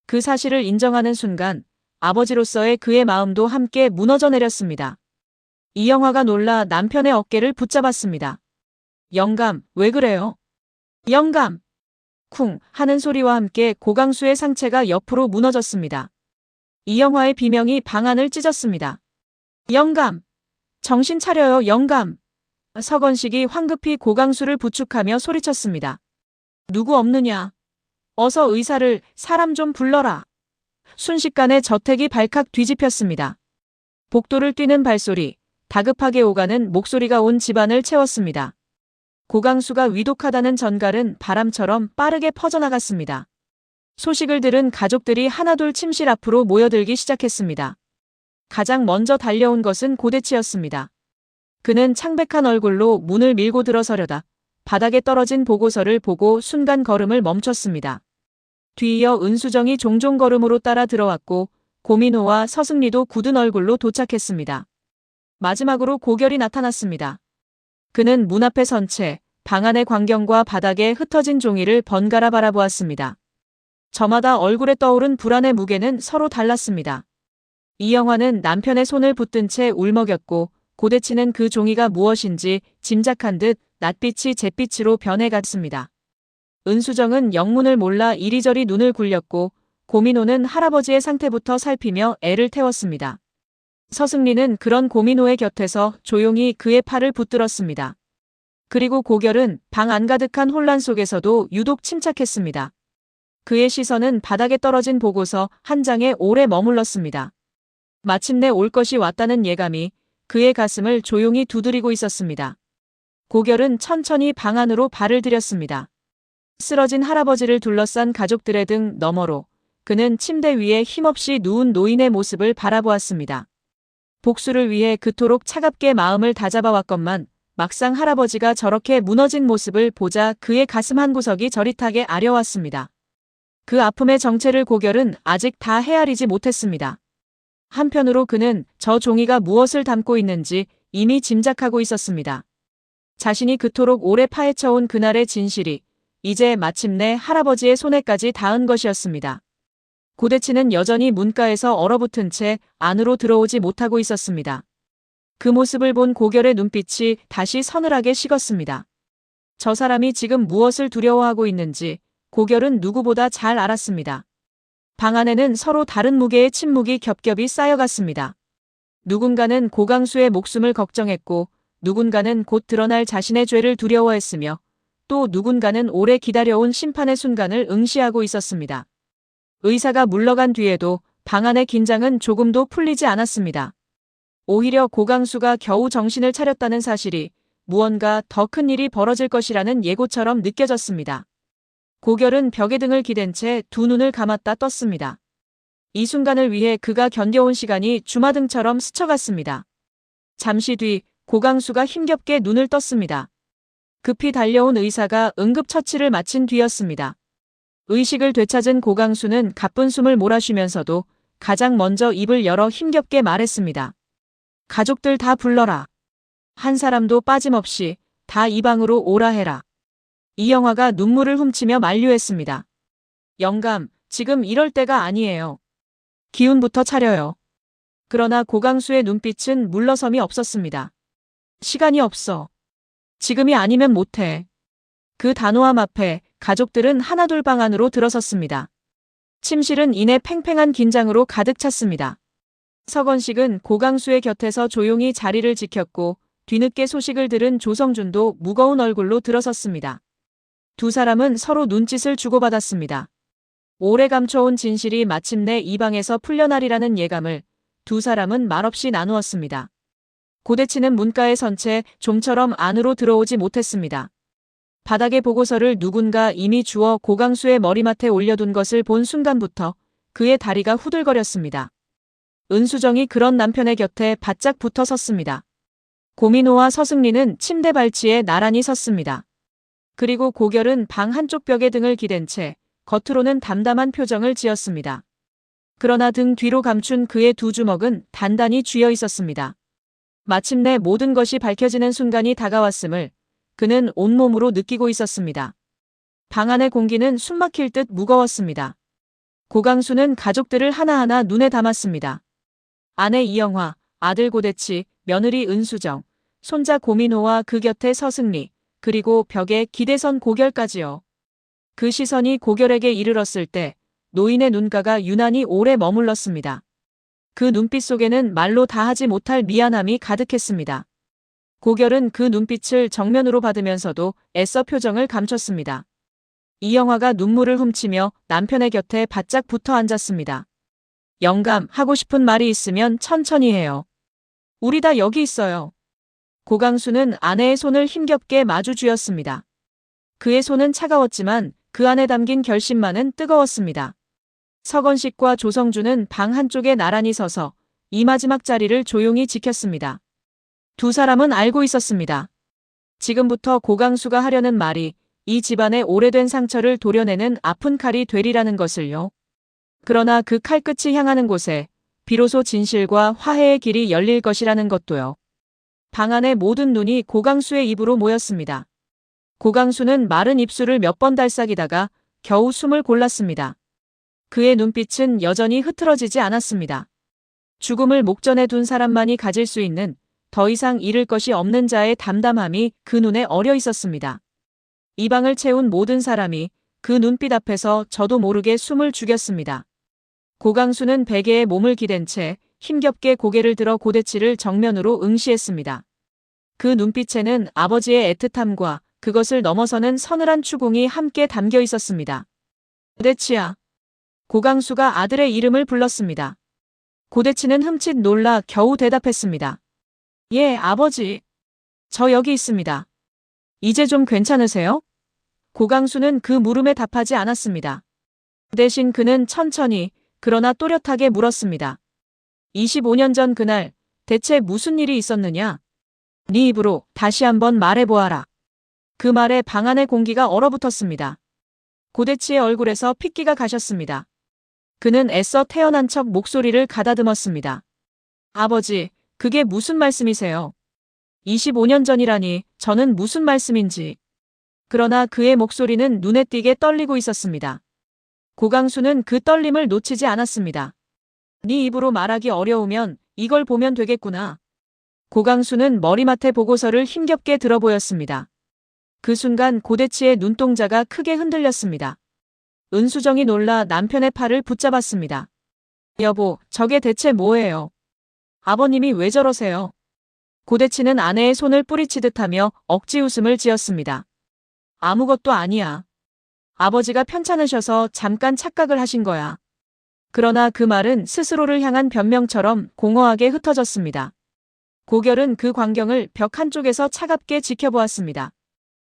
S1: 그 사실을 인정하는 순간 아버지로서의 그의 마음도 함께 무너져 내렸습니다. 이영화가 놀라 남편의 어깨를 붙잡았습니다. 영감, 왜 그래요? 영감! 쿵 하는 소리와 함께 고강수의 상체가 옆으로 무너졌습니다. 이영화의 비명이 방 안을 찢었습니다. 영감! 정신 차려요, 영감! 서건식이 황급히 고강수를 부축하며 소리쳤습니다. 누구 없느냐? 어서 의사를, 사람 좀 불러라. 순식간에 저택이 발칵 뒤집혔습니다. 복도를 뛰는 발소리, 다급하게 오가는 목소리가 온 집안을 채웠습니다. 고강수가 위독하다는 전갈은 바람처럼 빠르게 퍼져나갔습니다. 소식을 들은 가족들이 하나둘 침실 앞으로 모여들기 시작했습니다. 가장 먼저 달려온 것은 고대치였습니다. 그는 창백한 얼굴로 문을 밀고 들어서려다 바닥에 떨어진 보고서를 보고 순간 걸음을 멈췄습니다. 뒤이어 은수정이 종종 걸음으로 따라 들어왔고 고민호와 서승리도 굳은 얼굴로 도착했습니다. 마지막으로 고결이 나타났습니다. 그는 문 앞에 선 채 방 안의 광경과 바닥에 흩어진 종이를 번갈아 바라보았습니다. 저마다 얼굴에 떠오른 불안의 무게는 서로 달랐습니다. 이영화는 남편의 손을 붙든 채 울먹였고 고대치는 그 종이가 무엇인지 짐작한 듯 낯빛이 잿빛으로 변해갔습니다. 은수정은 영문을 몰라 이리저리 눈을 굴렸고 고민호는 할아버지의 상태부터 살피며 애를 태웠습니다. 서승리는 그런 고민호의 곁에서 조용히 그의 팔을 붙들었습니다. 그리고 고결은 방 안 가득한 혼란 속에서도 유독 침착했습니다. 그의 시선은 바닥에 떨어진 보고서 한 장에 오래 머물렀습니다. 마침내 올 것이 왔다는 예감이 그의 가슴을 조용히 두드리고 있었습니다. 고결은 천천히 방 안으로 발을 들였습니다. 쓰러진 할아버지를 둘러싼 가족들의 등 너머로 그는 침대 위에 힘없이 누운 노인의 모습을 바라보았습니다. 복수를 위해 그토록 차갑게 마음을 다잡아왔건만 막상 할아버지가 저렇게 무너진 모습을 보자 그의 가슴 한구석이 저릿하게 아려왔습니다. 그 아픔의 정체를 고결은 아직 다 헤아리지 못했습니다. 한편으로 그는 저 종이가 무엇을 담고 있는지 이미 짐작하고 있었습니다. 자신이 그토록 오래 파헤쳐온 그날의 진실이 이제 마침내 할아버지의 손에까지 닿은 것이었습니다. 고대치는 여전히 문가에서 얼어붙은 채 안으로 들어오지 못하고 있었습니다. 그 모습을 본 고결의 눈빛이 다시 서늘하게 식었습니다. 저 사람이 지금 무엇을 두려워하고 있는지 고결은 누구보다 잘 알았습니다. 방 안에는 서로 다른 무게의 침묵이 겹겹이 쌓여갔습니다. 누군가는 고강수의 목숨을 걱정했고 누군가는 곧 드러날 자신의 죄를 두려워했으며 또 누군가는 오래 기다려온 심판의 순간을 응시하고 있었습니다. 의사가 물러간 뒤에도 방 안의 긴장은 조금도 풀리지 않았습니다. 오히려 고강수가 겨우 정신을 차렸다는 사실이 무언가 더 큰 일이 벌어질 것이라는 예고처럼 느껴졌습니다. 고결은 벽에 등을 기댄 채 두 눈을 감았다 떴습니다. 이 순간을 위해 그가 견뎌온 시간이 주마등처럼 스쳐갔습니다. 잠시 뒤 고강수가 힘겹게 눈을 떴습니다. 급히 달려온 의사가 응급처치를 마친 뒤였습니다. 의식을 되찾은 고강수는 가쁜 숨을 몰아쉬면서도 가장 먼저 입을 열어 힘겹게 말했습니다. 가족들 다 불러라. 한 사람도 빠짐없이 다 이 방으로 오라 해라. 이영화가 눈물을 훔치며 만류했습니다. 영감, 지금 이럴 때가 아니에요. 기운부터 차려요. 그러나 고강수의 눈빛은 물러섬이 없었습니다. 시간이 없어. 지금이 아니면 못해. 그 단호함 앞에 가족들은 하나둘 방 안으로 들어섰습니다. 침실은 이내 팽팽한 긴장으로 가득 찼습니다. 서건식은 고강수의 곁에서 조용히 자리를 지켰고 뒤늦게 소식을 들은 조성준도 무거운 얼굴로 들어섰습니다. 두 사람은 서로 눈짓을 주고받았습니다. 오래 감춰온 진실이 마침내 이 방에서 풀려나리라는 예감을 두 사람은 말없이 나누었습니다. 고대치는 문가에 선 채 좀처럼 안으로 들어오지 못했습니다. 바닥에 보고서를 누군가 이미 주워 고강수의 머리맡에 올려둔 것을 본 순간부터 그의 다리가 후들거렸습니다. 은수정이 그런 남편의 곁에 바짝 붙어 섰습니다. 고민호와 서승리는 침대 발치에 나란히 섰습니다. 그리고 고결은 방 한쪽 벽에 등을 기댄 채 겉으로는 담담한 표정을 지었습니다. 그러나 등 뒤로 감춘 그의 두 주먹은 단단히 쥐어 있었습니다. 마침내 모든 것이 밝혀지는 순간이 다가왔음을 그는 온몸으로 느끼고 있었습니다. 방 안의 공기는 숨막힐 듯 무거웠습니다. 고강수는 가족들을 하나하나 눈에 담았습니다. 아내 이영화, 아들 고대치, 며느리 은수정, 손자 고민호와 그 곁에 서승리, 그리고 벽에 기대선 고결까지요. 그 시선이 고결에게 이르렀을 때 노인의 눈가가 유난히 오래 머물렀습니다. 그 눈빛 속에는 말로 다하지 못할 미안함이 가득했습니다. 고결은 그 눈빛을 정면으로 받으면서도 애써 표정을 감췄습니다. 이영화가 눈물을 훔치며 남편의 곁에 바짝 붙어 앉았습니다. 영감, 하고 싶은 말이 있으면 천천히 해요. 우리 다 여기 있어요. 고강수는 아내의 손을 힘겹게 마주 쥐었습니다. 그의 손은 차가웠지만 그 안에 담긴 결심만은 뜨거웠습니다. 서건식과 조성주는 방 한쪽에 나란히 서서 이 마지막 자리를 조용히 지켰습니다. 두 사람은 알고 있었습니다. 지금부터 고강수가 하려는 말이 이 집안의 오래된 상처를 도려내는 아픈 칼이 되리라는 것을요. 그러나 그 칼끝이 향하는 곳에 비로소 진실과 화해의 길이 열릴 것이라는 것도요. 방 안의 모든 눈이 고강수의 입으로 모였습니다. 고강수는 마른 입술을 몇 번 달싹이다가 겨우 숨을 골랐습니다. 그의 눈빛은 여전히 흐트러지지 않았습니다. 죽음을 목전에 둔 사람만이 가질 수 있는 더 이상 잃을 것이 없는 자의 담담함이 그 눈에 어려 있었습니다. 이 방을 채운 모든 사람이 그 눈빛 앞에서 저도 모르게 숨을 죽였습니다. 고강수는 베개에 몸을 기댄 채 힘겹게 고개를 들어 고대치를 정면으로 응시했습니다. 그 눈빛에는 아버지의 애틋함과 그것을 넘어서는 서늘한 추궁이 함께 담겨 있었습니다. 고대치야. 고강수가 아들의 이름을 불렀습니다. 고대치는 흠칫 놀라 겨우 대답했습니다. 예, 아버지. 저 여기 있습니다. 이제 좀 괜찮으세요? 고강수는 그 물음에 답하지 않았습니다. 대신 그는 천천히 그러나 또렷하게 물었습니다. 25년 전 그날 대체 무슨 일이 있었느냐? 네 입으로 다시 한번 말해보아라. 그 말에 방 안의 공기가 얼어붙었습니다. 고대치의 얼굴에서 핏기가 가셨습니다. 그는 애써 태어난 척 목소리를 가다듬었습니다. 아버지, 그게 무슨 말씀이세요? 25년 전이라니 저는 무슨 말씀인지. 그러나 그의 목소리는 눈에 띄게 떨리고 있었습니다. 고강수는 그 떨림을 놓치지 않았습니다. 네 입으로 말하기 어려우면 이걸 보면 되겠구나. 고강수는 머리맡에 보고서를 힘겹게 들어보였습니다. 그 순간 고대치의 눈동자가 크게 흔들렸습니다. 은수정이 놀라 남편의 팔을 붙잡았습니다. 여보, 저게 대체 뭐예요? 아버님이 왜 저러세요? 고대치는 아내의 손을 뿌리치듯 하며 억지 웃음을 지었습니다. 아무것도 아니야. 아버지가 편찮으셔서 잠깐 착각을 하신 거야. 그러나 그 말은 스스로를 향한 변명처럼 공허하게 흩어졌습니다. 고결은 그 광경을 벽 한쪽에서 차갑게 지켜보았습니다.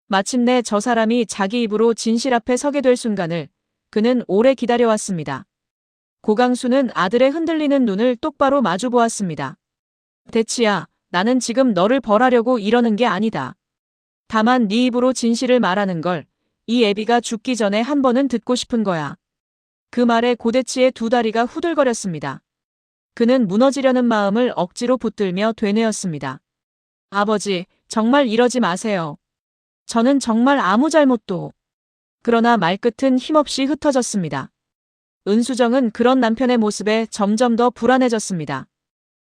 S1: 마침내 저 사람이 자기 입으로 진실 앞에 서게 될 순간을 그는 오래 기다려왔습니다. 고강수는 아들의 흔들리는 눈을 똑바로 마주 보았습니다. 대치야, 나는 지금 너를 벌하려고 이러는 게 아니다. 다만 네 입으로 진실을 말하는 걸 이 애비가 죽기 전에 한 번은 듣고 싶은 거야. 그 말에 고대치의 두 다리가 후들거렸습니다. 그는 무너지려는 마음을 억지로 붙들며 되뇌었습니다. 아버지, 정말 이러지 마세요. 저는 정말 아무 잘못도. 그러나 말끝은 힘없이 흩어졌습니다. 은수정은 그런 남편의 모습에 점점 더 불안해졌습니다.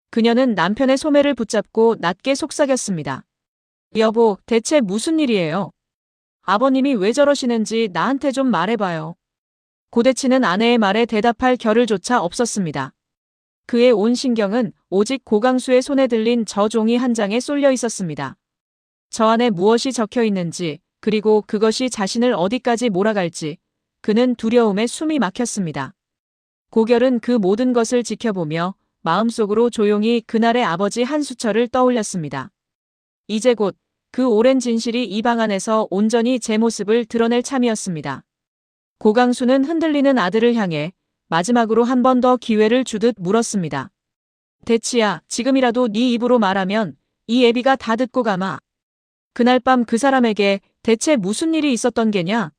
S1: 그녀는 남편의 소매를 붙잡고 낮게 속삭였습니다. 여보, 대체 무슨 일이에요? 아버님이 왜 저러시는지 나한테 좀 말해봐요. 고대치는 아내의 말에 대답할 겨를조차 없었습니다. 그의 온 신경은 오직 고강수의 손에 들린 저 종이 한 장에 쏠려 있었습니다. 저 안에 무엇이 적혀 있는지, 그리고 그것이 자신을 어디까지 몰아갈지, 그는 두려움에 숨이 막혔습니다. 고결은 그 모든 것을 지켜보며 마음속으로 조용히 그날의 아버지 한수철을 떠올렸습니다. 이제 곧 그 오랜 진실이 이 방 안에서 온전히 제 모습을 드러낼 참이었습니다. 고강수는 흔들리는 아들을 향해 마지막으로 한 번 더 기회를 주듯 물었습니다. 대치야, 지금이라도 네 입으로 말하면 이 애비가 다 듣고 가마. 그날 밤 그 사람에게 대체 무슨 일이 있었던 게냐?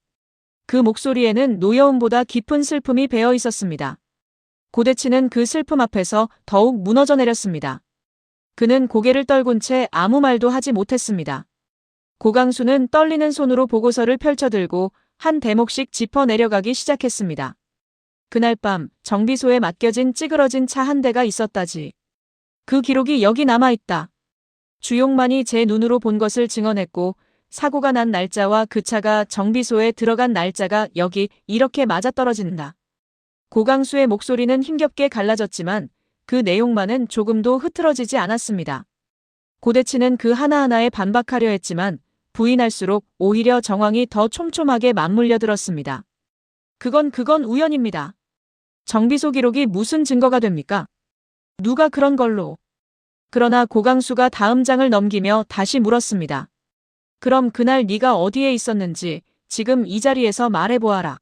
S1: 그 목소리에는 노여움보다 깊은 슬픔이 배어 있었습니다. 고대치는 그 슬픔 앞에서 더욱 무너져 내렸습니다. 그는 고개를 떨군 채 아무 말도 하지 못했습니다. 고강수는 떨리는 손으로 보고서를 펼쳐들고 한 대목씩 짚어 내려가기 시작했습니다. 그날 밤 정비소에 맡겨진 찌그러진 차 한 대가 있었다지. 그 기록이 여기 남아있다. 주용만이 제 눈으로 본 것을 증언했고 사고가 난 날짜와 그 차가 정비소에 들어간 날짜가 여기 이렇게 맞아떨어진다. 고강수의 목소리는 힘겹게 갈라졌지만 그 내용만은 조금도 흐트러지지 않았습니다. 고대치는 그 하나하나에 반박하려 했지만 부인할수록 오히려 정황이 더 촘촘하게 맞물려 들었습니다. 그건 우연입니다. 정비소 기록이 무슨 증거가 됩니까? 누가 그런 걸로? 그러나 고강수가 다음 장을 넘기며 다시 물었습니다. 그럼 그날 네가 어디에 있었는지 지금 이 자리에서 말해보아라.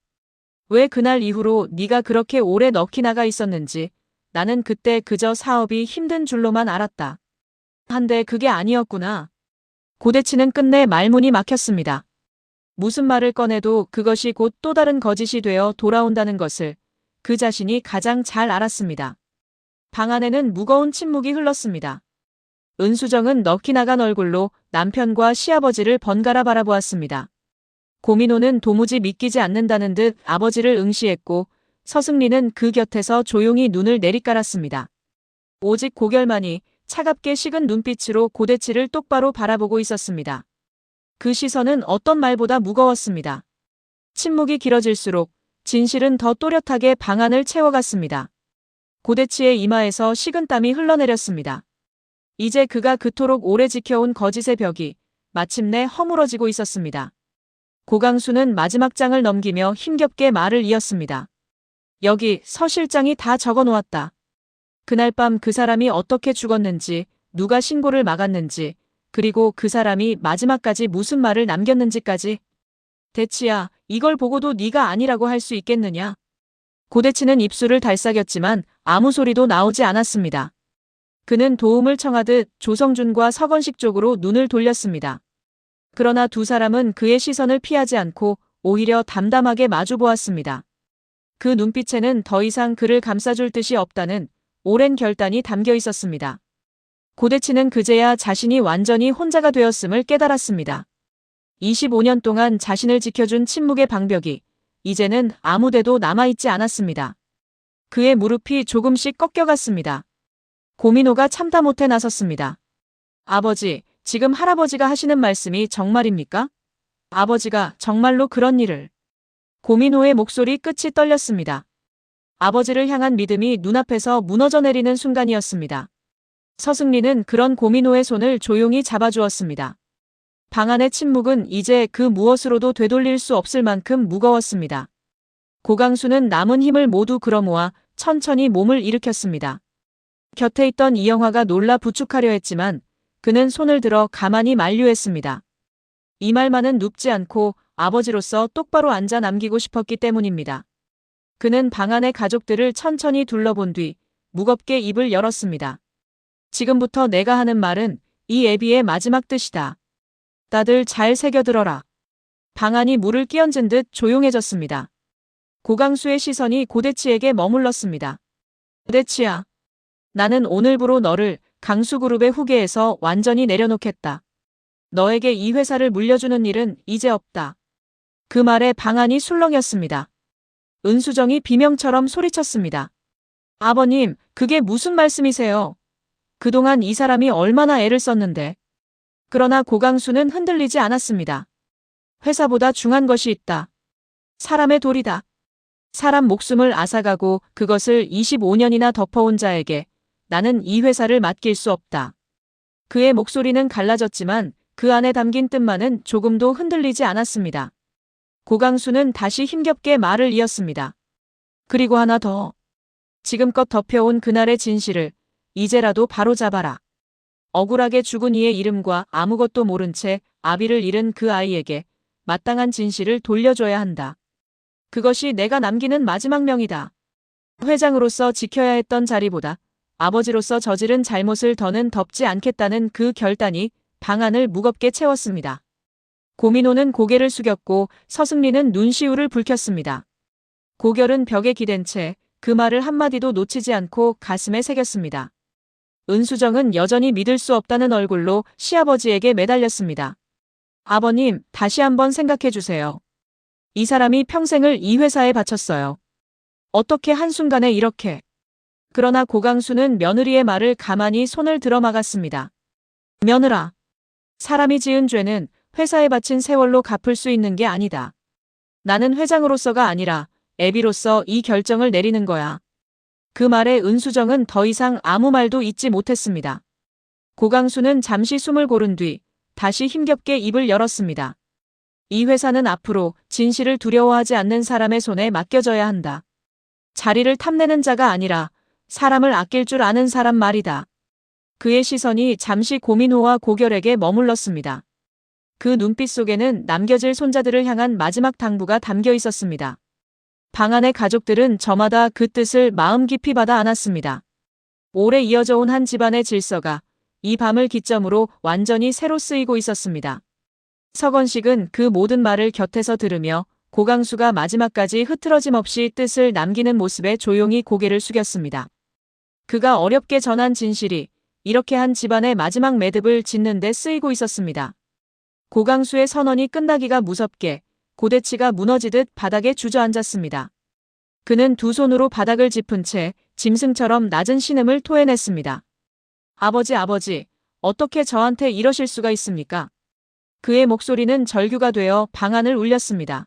S1: 왜 그날 이후로 네가 그렇게 오래 넋이 나가 있었는지 나는 그때 그저 사업이 힘든 줄로만 알았다. 한데 그게 아니었구나. 고대치는 끝내 말문이 막혔습니다. 무슨 말을 꺼내도 그것이 곧 또 다른 거짓이 되어 돌아온다는 것을 그 자신이 가장 잘 알았습니다. 방 안에는 무거운 침묵이 흘렀습니다. 은수정은 넋이 나간 얼굴로 남편과 시아버지를 번갈아 바라보았습니다. 고민호는 도무지 믿기지 않는다는 듯 아버지를 응시했고 서승리는 그 곁에서 조용히 눈을 내리깔았습니다. 오직 고결만이 차갑게 식은 눈빛으로 고대치를 똑바로 바라보고 있었습니다. 그 시선은 어떤 말보다 무거웠습니다. 침묵이 길어질수록 진실은 더 또렷하게 방안을 채워갔습니다. 고대치의 이마에서 식은땀이 흘러내렸습니다. 이제 그가 그토록 오래 지켜온 거짓의 벽이 마침내 허물어지고 있었습니다. 고강수는 마지막 장을 넘기며 힘겹게 말을 이었습니다. 여기 서 실장이 다 적어놓았다. 그날 밤 그 사람이 어떻게 죽었는지, 누가 신고를 막았는지, 그리고 그 사람이 마지막까지 무슨 말을 남겼는지까지. 대치야, 이걸 보고도 네가 아니라고 할 수 있겠느냐? 고대치는 입술을 달싹였지만 아무 소리도 나오지 않았습니다. 그는 도움을 청하듯 조성준과 서건식 쪽으로 눈을 돌렸습니다. 그러나 두 사람은 그의 시선을 피하지 않고 오히려 담담하게 마주보았습니다. 그 눈빛에는 더 이상 그를 감싸줄 뜻이 없다는 오랜 결단이 담겨 있었습니다. 고대치는 그제야 자신이 완전히 혼자가 되었음을 깨달았습니다. 25년 동안 자신을 지켜준 침묵의 방벽이 이제는 아무데도 남아있지 않았습니다. 그의 무릎이 조금씩 꺾여갔습니다. 고민호가 참다 못해 나섰습니다. 아버지, 지금 할아버지가 하시는 말씀이 정말입니까? 아버지가 정말로 그런 일을. 고민호의 목소리 끝이 떨렸습니다. 아버지를 향한 믿음이 눈앞에서 무너져 내리는 순간이었습니다. 서승리는 그런 고민호의 손을 조용히 잡아주었습니다. 방 안의 침묵은 이제 그 무엇으로도 되돌릴 수 없을 만큼 무거웠습니다. 고강수는 남은 힘을 모두 끌어모아 천천히 몸을 일으켰습니다. 곁에 있던 이영화가 놀라 부축하려 했지만 그는 손을 들어 가만히 만류했습니다. 이 말만은 눕지 않고 아버지로서 똑바로 앉아 남기고 싶었기 때문입니다. 그는 방 안의 가족들을 천천히 둘러본 뒤 무겁게 입을 열었습니다. 지금부터 내가 하는 말은 이 애비의 마지막 뜻이다. 다들 잘 새겨들어라. 방 안이 물을 끼얹은 듯 조용해졌습니다. 고강수의 시선이 고대치에게 머물렀습니다. 고대치야. 나는 오늘부로 너를 강수그룹의 후계에서 완전히 내려놓겠다. 너에게 이 회사를 물려주는 일은 이제 없다. 그 말에 방 안이 술렁였습니다. 은수정이 비명처럼 소리쳤습니다. 아버님, 그게 무슨 말씀이세요? 그동안 이 사람이 얼마나 애를 썼는데. 그러나 고강수는 흔들리지 않았습니다. 회사보다 중요한 것이 있다. 사람의 도리다. 사람 목숨을 앗아가고 그것을 25년이나 덮어온 자에게 나는 이 회사를 맡길 수 없다. 그의 목소리는 갈라졌지만 그 안에 담긴 뜻만은 조금도 흔들리지 않았습니다. 고강수는 다시 힘겹게 말을 이었습니다. 그리고 하나 더. 지금껏 덮여온 그날의 진실을 이제라도 바로잡아라. 억울하게 죽은 이의 이름과 아무것도 모른 채 아비를 잃은 그 아이에게 마땅한 진실을 돌려줘야 한다. 그것이 내가 남기는 마지막 명이다. 회장으로서 지켜야 했던 자리보다 아버지로서 저지른 잘못을 더는 덮지 않겠다는 그 결단이 방 안을 무겁게 채웠습니다. 고민호는 고개를 숙였고 서승리는 눈시울을 붉혔습니다. 고결은 벽에 기댄 채 그 말을 한마디도 놓치지 않고 가슴에 새겼습니다. 은수정은 여전히 믿을 수 없다는 얼굴로 시아버지에게 매달렸습니다. 아버님, 다시 한번 생각해 주세요. 이 사람이 평생을 이 회사에 바쳤어요. 어떻게 한순간에 이렇게. 그러나 고강수는 며느리의 말을 가만히 손을 들어 막았습니다. 며느라. 사람이 지은 죄는 회사에 바친 세월로 갚을 수 있는 게 아니다. 나는 회장으로서가 아니라 애비로서 이 결정을 내리는 거야. 그 말에 은수정은 더 이상 아무 말도 잇지 못했습니다. 고강수는 잠시 숨을 고른 뒤 다시 힘겹게 입을 열었습니다. 이 회사는 앞으로 진실을 두려워하지 않는 사람의 손에 맡겨져야 한다. 자리를 탐내는 자가 아니라 사람을 아낄 줄 아는 사람 말이다. 그의 시선이 잠시 고민호와 고결에게 머물렀습니다. 그 눈빛 속에는 남겨질 손자들을 향한 마지막 당부가 담겨 있었습니다. 방 안의 가족들은 저마다 그 뜻을 마음 깊이 받아 안았습니다. 오래 이어져 온 한 집안의 질서가 이 밤을 기점으로 완전히 새로 쓰이고 있었습니다. 서건식은 그 모든 말을 곁에서 들으며 고강수가 마지막까지 흐트러짐 없이 뜻을 남기는 모습에 조용히 고개를 숙였습니다. 그가 어렵게 전한 진실이 이렇게 한 집안의 마지막 매듭을 짓는 데 쓰이고 있었습니다. 고강수의 선언이 끝나기가 무섭게 고대치가 무너지듯 바닥에 주저앉았습니다. 그는 두 손으로 바닥을 짚은 채 짐승처럼 낮은 신음을 토해냈습니다. 아버지, 어떻게 저한테 이러실 수가 있습니까? 그의 목소리는 절규가 되어 방안을 울렸습니다.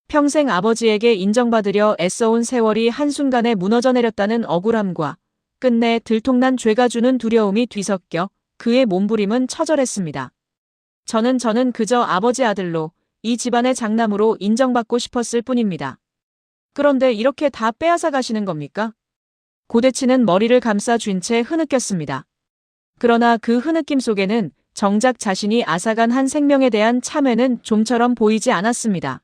S1: 평생 아버지에게 인정받으려 애써온 세월이 한순간에 무너져 내렸다는 억울함과 끝내 들통난 죄가 주는 두려움이 뒤섞여 그의 몸부림은 처절했습니다. 저는 그저 아버지 아들로 이 집안의 장남으로 인정받고 싶었을 뿐입니다. 그런데 이렇게 다 빼앗아 가시는 겁니까? 고대치는 머리를 감싸 쥔 채 흐느꼈습니다. 그러나 그 흐느낌 속에는 정작 자신이 앗아간 한 생명에 대한 참회는 좀처럼 보이지 않았습니다.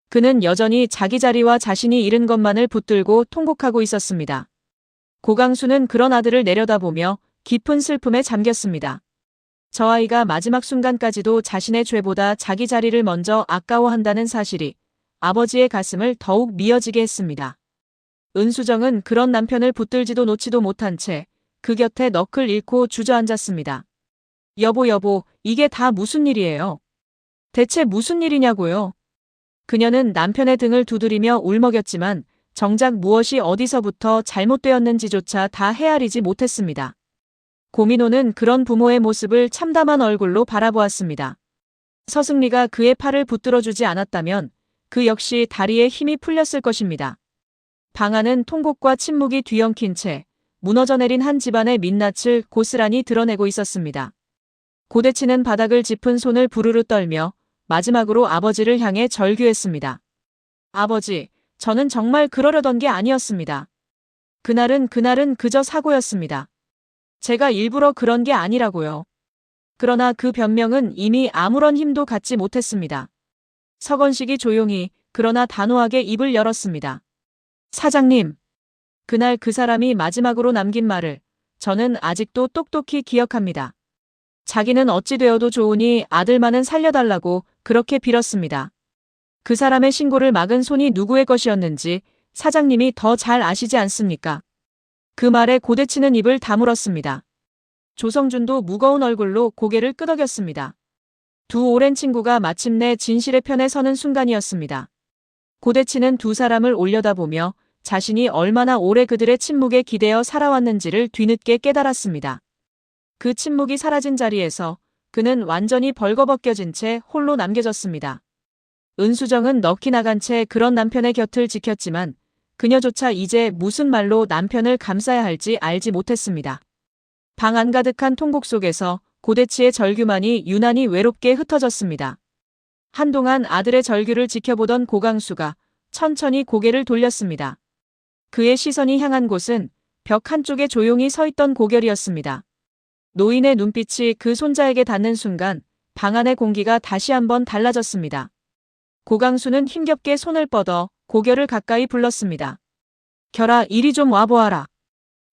S1: 그는 여전히 자기 자리와 자신이 잃은 것만을 붙들고 통곡하고 있었습니다. 고강수는 그런 아들을 내려다보며 깊은 슬픔에 잠겼습니다. 저 아이가 마지막 순간까지도 자신의 죄보다 자기 자리를 먼저 아까워한다는 사실이 아버지의 가슴을 더욱 미어지게 했습니다. 은수정은 그런 남편을 붙들지도 놓지도 못한 채 그 곁에 넋을 잃고 주저앉았습니다. 여보, 이게 다 무슨 일이에요? 대체 무슨 일이냐고요? 그녀는 남편의 등을 두드리며 울먹였지만 정작 무엇이 어디서부터 잘못되었는지조차 다 헤아리지 못했습니다. 고민호는 그런 부모의 모습을 참담한 얼굴로 바라보았습니다. 서승리가 그의 팔을 붙들어주지 않았다면 그 역시 다리에 힘이 풀렸을 것입니다. 방 안은 통곡과 침묵이 뒤엉킨 채 무너져 내린 한 집안의 민낯을 고스란히 드러내고 있었습니다. 고대치는 바닥을 짚은 손을 부르르 떨며 마지막으로 아버지를 향해 절규했습니다. 아버지, 저는 정말 그러려던 게 아니었습니다. 그날은 그저 사고였습니다. 제가 일부러 그런 게 아니라고요. 그러나 그 변명은 이미 아무런 힘도 갖지 못했습니다. 서건식이 조용히 그러나 단호하게 입을 열었습니다. 사장님. 그날 그 사람이 마지막으로 남긴 말을 저는 아직도 똑똑히 기억합니다. 자기는 어찌 되어도 좋으니 아들만은 살려달라고 그렇게 빌었습니다. 그 사람의 신고를 막은 손이 누구의 것이었는지 사장님이 더 잘 아시지 않습니까? 그 말에 고대치는 입을 다물었습니다. 조성준도 무거운 얼굴로 고개를 끄덕였습니다. 두 오랜 친구가 마침내 진실의 편에 서는 순간이었습니다. 고대치는 두 사람을 올려다보며 자신이 얼마나 오래 그들의 침묵에 기대어 살아왔는지를 뒤늦게 깨달았습니다. 그 침묵이 사라진 자리에서 그는 완전히 벌거벗겨진 채 홀로 남겨졌습니다. 은수정은 넋이 나간 채 그런 남편의 곁을 지켰지만 그녀조차 이제 무슨 말로 남편을 감싸야 할지 알지 못했습니다. 방 안 가득한 통곡 속에서 고대치의 절규만이 유난히 외롭게 흩어졌습니다. 한동안 아들의 절규를 지켜보던 고강수가 천천히 고개를 돌렸습니다. 그의 시선이 향한 곳은 벽 한쪽에 조용히 서 있던 고결이었습니다. 노인의 눈빛이 그 손자에게 닿는 순간 방 안의 공기가 다시 한번 달라졌습니다. 고강수는 힘겹게 손을 뻗어 고결을 가까이 불렀습니다. 결아, 이리 좀 와보아라.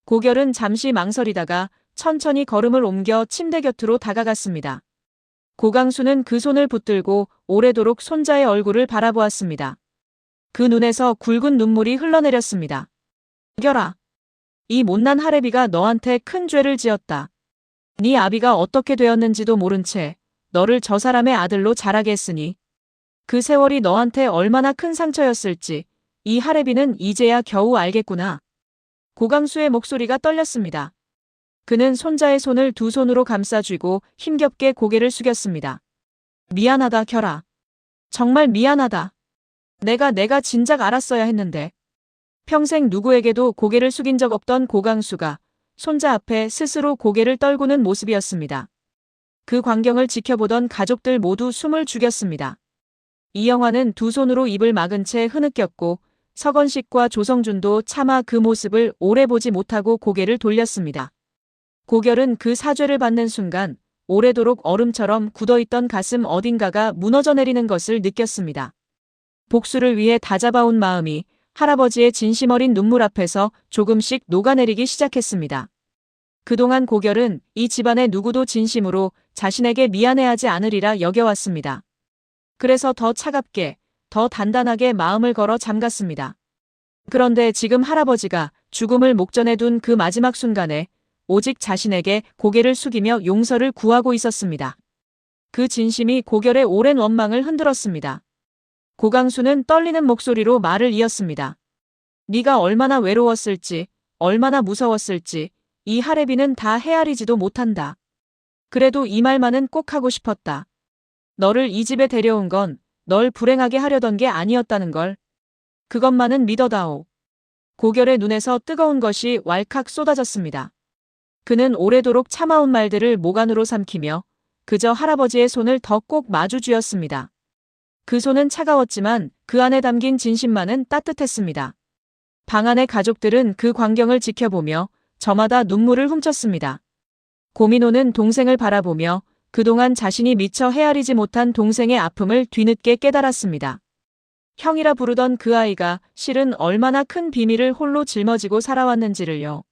S1: 고결은 잠시 망설이다가 천천히 걸음을 옮겨 침대 곁으로 다가갔습니다. 고강수는 그 손을 붙들고 오래도록 손자의 얼굴을 바라보았습니다. 그 눈에서 굵은 눈물이 흘러내렸습니다. 결아, 이 못난 할애비가 너한테 큰 죄를 지었다. 네 아비가 어떻게 되었는지도 모른 채 너를 저 사람의 아들로 자라게 했으니 그 세월이 너한테 얼마나 큰 상처였을지 이 할애비는 이제야 겨우 알겠구나. 고강수의 목소리가 떨렸습니다. 그는 손자의 손을 두 손으로 감싸쥐고 힘겹게 고개를 숙였습니다. 미안하다, 결아. 정말 미안하다. 내가 진작 알았어야 했는데. 평생 누구에게도 고개를 숙인 적 없던 고강수가 손자 앞에 스스로 고개를 떨구는 모습이었습니다. 그 광경을 지켜보던 가족들 모두 숨을 죽였습니다. 이영화는 두 손으로 입을 막은 채 흐느꼈고 서건식과 조성준도 차마 그 모습을 오래 보지 못하고 고개를 돌렸습니다. 고결은 그 사죄를 받는 순간 오래도록 얼음처럼 굳어있던 가슴 어딘가가 무너져 내리는 것을 느꼈습니다. 복수를 위해 다잡아온 마음이 할아버지의 진심 어린 눈물 앞에서 조금씩 녹아내리기 시작했습니다. 그동안 고결은 이 집안의 누구도 진심으로 자신에게 미안해하지 않으리라 여겨왔습니다. 그래서 더 차갑게, 더 단단하게 마음을 걸어 잠갔습니다. 그런데 지금 할아버지가 죽음을 목전에 둔 그 마지막 순간에 오직 자신에게 고개를 숙이며 용서를 구하고 있었습니다. 그 진심이 고결의 오랜 원망을 흔들었습니다. 고강수는 떨리는 목소리로 말을 이었습니다. 네가 얼마나 외로웠을지, 얼마나 무서웠을지 이 할애비는 다 헤아리지도 못한다. 그래도 이 말만은 꼭 하고 싶었다. 너를 이 집에 데려온 건 널 불행하게 하려던 게 아니었다는 걸. 그것만은 믿어다오. 고결의 눈에서 뜨거운 것이 왈칵 쏟아졌습니다. 그는 오래도록 참아온 말들을 목 안으로 삼키며 그저 할아버지의 손을 더 꼭 마주 쥐었습니다. 그 손은 차가웠지만 그 안에 담긴 진심만은 따뜻했습니다. 방 안의 가족들은 그 광경을 지켜보며 저마다 눈물을 훔쳤습니다. 고민호는 동생을 바라보며 그동안 자신이 미처 헤아리지 못한 동생의 아픔을 뒤늦게 깨달았습니다. 형이라 부르던 그 아이가 실은 얼마나 큰 비밀을 홀로 짊어지고 살아왔는지를요.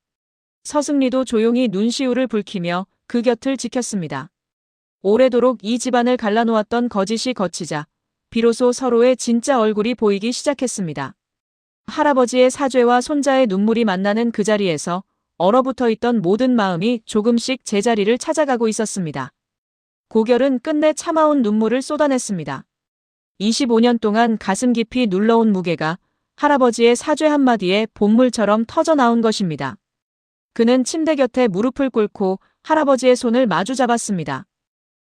S1: 서승리도 조용히 눈시울을 붉히며 그 곁을 지켰습니다. 오래도록 이 집안을 갈라놓았던 거짓이 걷히자 비로소 서로의 진짜 얼굴이 보이기 시작했습니다. 할아버지의 사죄와 손자의 눈물이 만나는 그 자리에서 얼어붙어 있던 모든 마음이 조금씩 제자리를 찾아가고 있었습니다. 고결은 끝내 참아온 눈물을 쏟아냈습니다. 25년 동안 가슴 깊이 눌러온 무게가 할아버지의 사죄 한마디에 본물처럼 터져나온 것입니다. 그는 침대 곁에 무릎을 꿇고 할아버지의 손을 마주 잡았습니다.